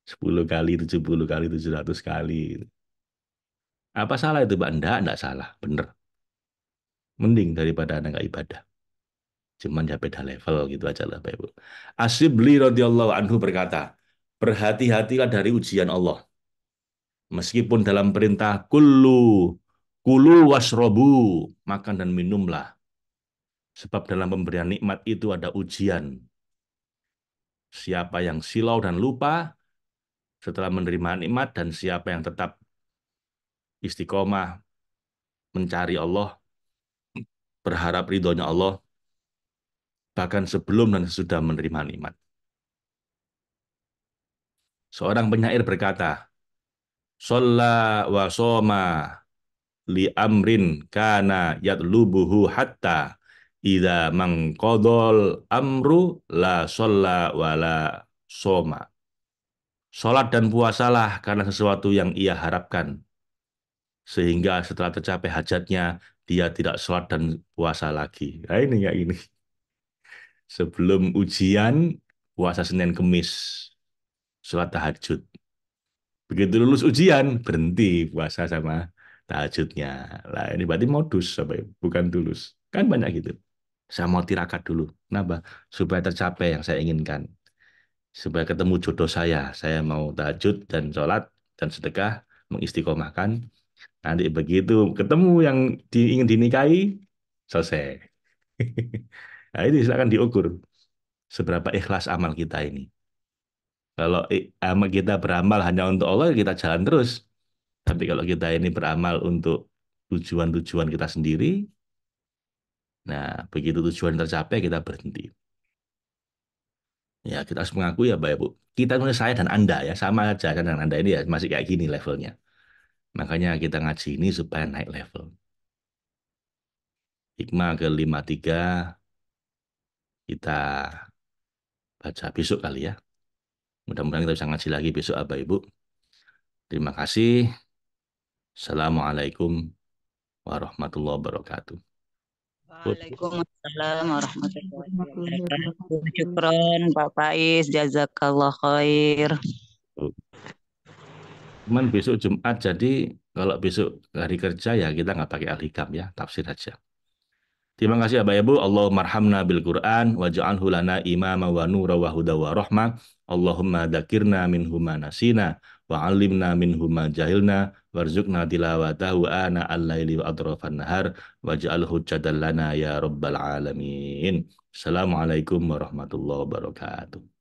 10 kali, 70 kali, 700 kali. Apa salah itu, Pak? Enggak salah. Bener. Mending daripada Anda nggak ibadah. Cuman ya beda level gitu aja lah, Pak Ibu. Asyibli radhiyallahu anhu berkata, berhati-hatilah dari ujian Allah. Meskipun dalam perintah kulu wasrobu, makan dan minumlah. Sebab dalam pemberian nikmat itu ada ujian. Siapa yang silau dan lupa, setelah menerima nikmat, dan siapa yang tetap istiqomah mencari Allah, berharap ridhonya Allah, bahkan sebelum dan sesudah menerima nikmat. Seorang penyair berkata, Sholla wa soma li amrin kana yatlubuhu hatta idza mangqadol amru la sholla wa la soma. Sholat dan puasalah karena sesuatu yang ia harapkan, sehingga setelah tercapai hajatnya, dia tidak sholat dan puasa lagi. Nah, ini ya ini. Sebelum ujian, puasa Senin Kemis, sholat tahajud. Begitu lulus ujian, berhenti puasa sama tahajudnya. Lah ini berarti modus, apa ya? Bukan tulus. Kan banyak gitu. Saya mau tirakat dulu. Kenapa? Supaya tercapai yang saya inginkan. Supaya ketemu jodoh saya mau tahajud dan sholat dan sedekah, mengistiqomahkan. Nanti begitu ketemu yang ingin dinikahi, selesai. Nah ini silakan diukur seberapa ikhlas amal kita ini. Kalau amal kita beramal hanya untuk Allah, kita jalan terus. Tapi kalau kita ini beramal untuk tujuan-tujuan kita sendiri, nah begitu tujuan tercapai kita berhenti. Ya kita harus mengakui ya Pak ya Bu. Kita nulis saya dan Anda ya sama aja kan dengan Anda ini ya masih kayak gini levelnya. Makanya kita ngaji ini supaya naik level. Hikmah ke-53 kita baca besok kali ya. Mudah-mudahan kita bisa ngaji lagi besok Bapak Ibu. Terima kasih. Assalamualaikum warahmatullahi wabarakatuh. Waalaikumsalam warahmatullahi Warahmatullahi wabarakatuh. wabarakatuh. Syukron Pak Faiz, jazakallah khair. Cuman besok Jumat, jadi kalau besok hari kerja ya kita nggak pakai al-hikam ya, tafsir aja. Terima kasih Bapak Ibu. Allahumma arhamna bil Qur'an waj'alhu lana imama wa nura wa huda wa rahmah. Allahumma dzakirna minhu ma nasina wa 'allimna minhu ma jahilna warzuqna tilawatahu ana al-laili wa atrafan nahar waj'alhu hujjatan lana ya rabbal alamin. Assalamualaikum warahmatullahi wabarakatuh.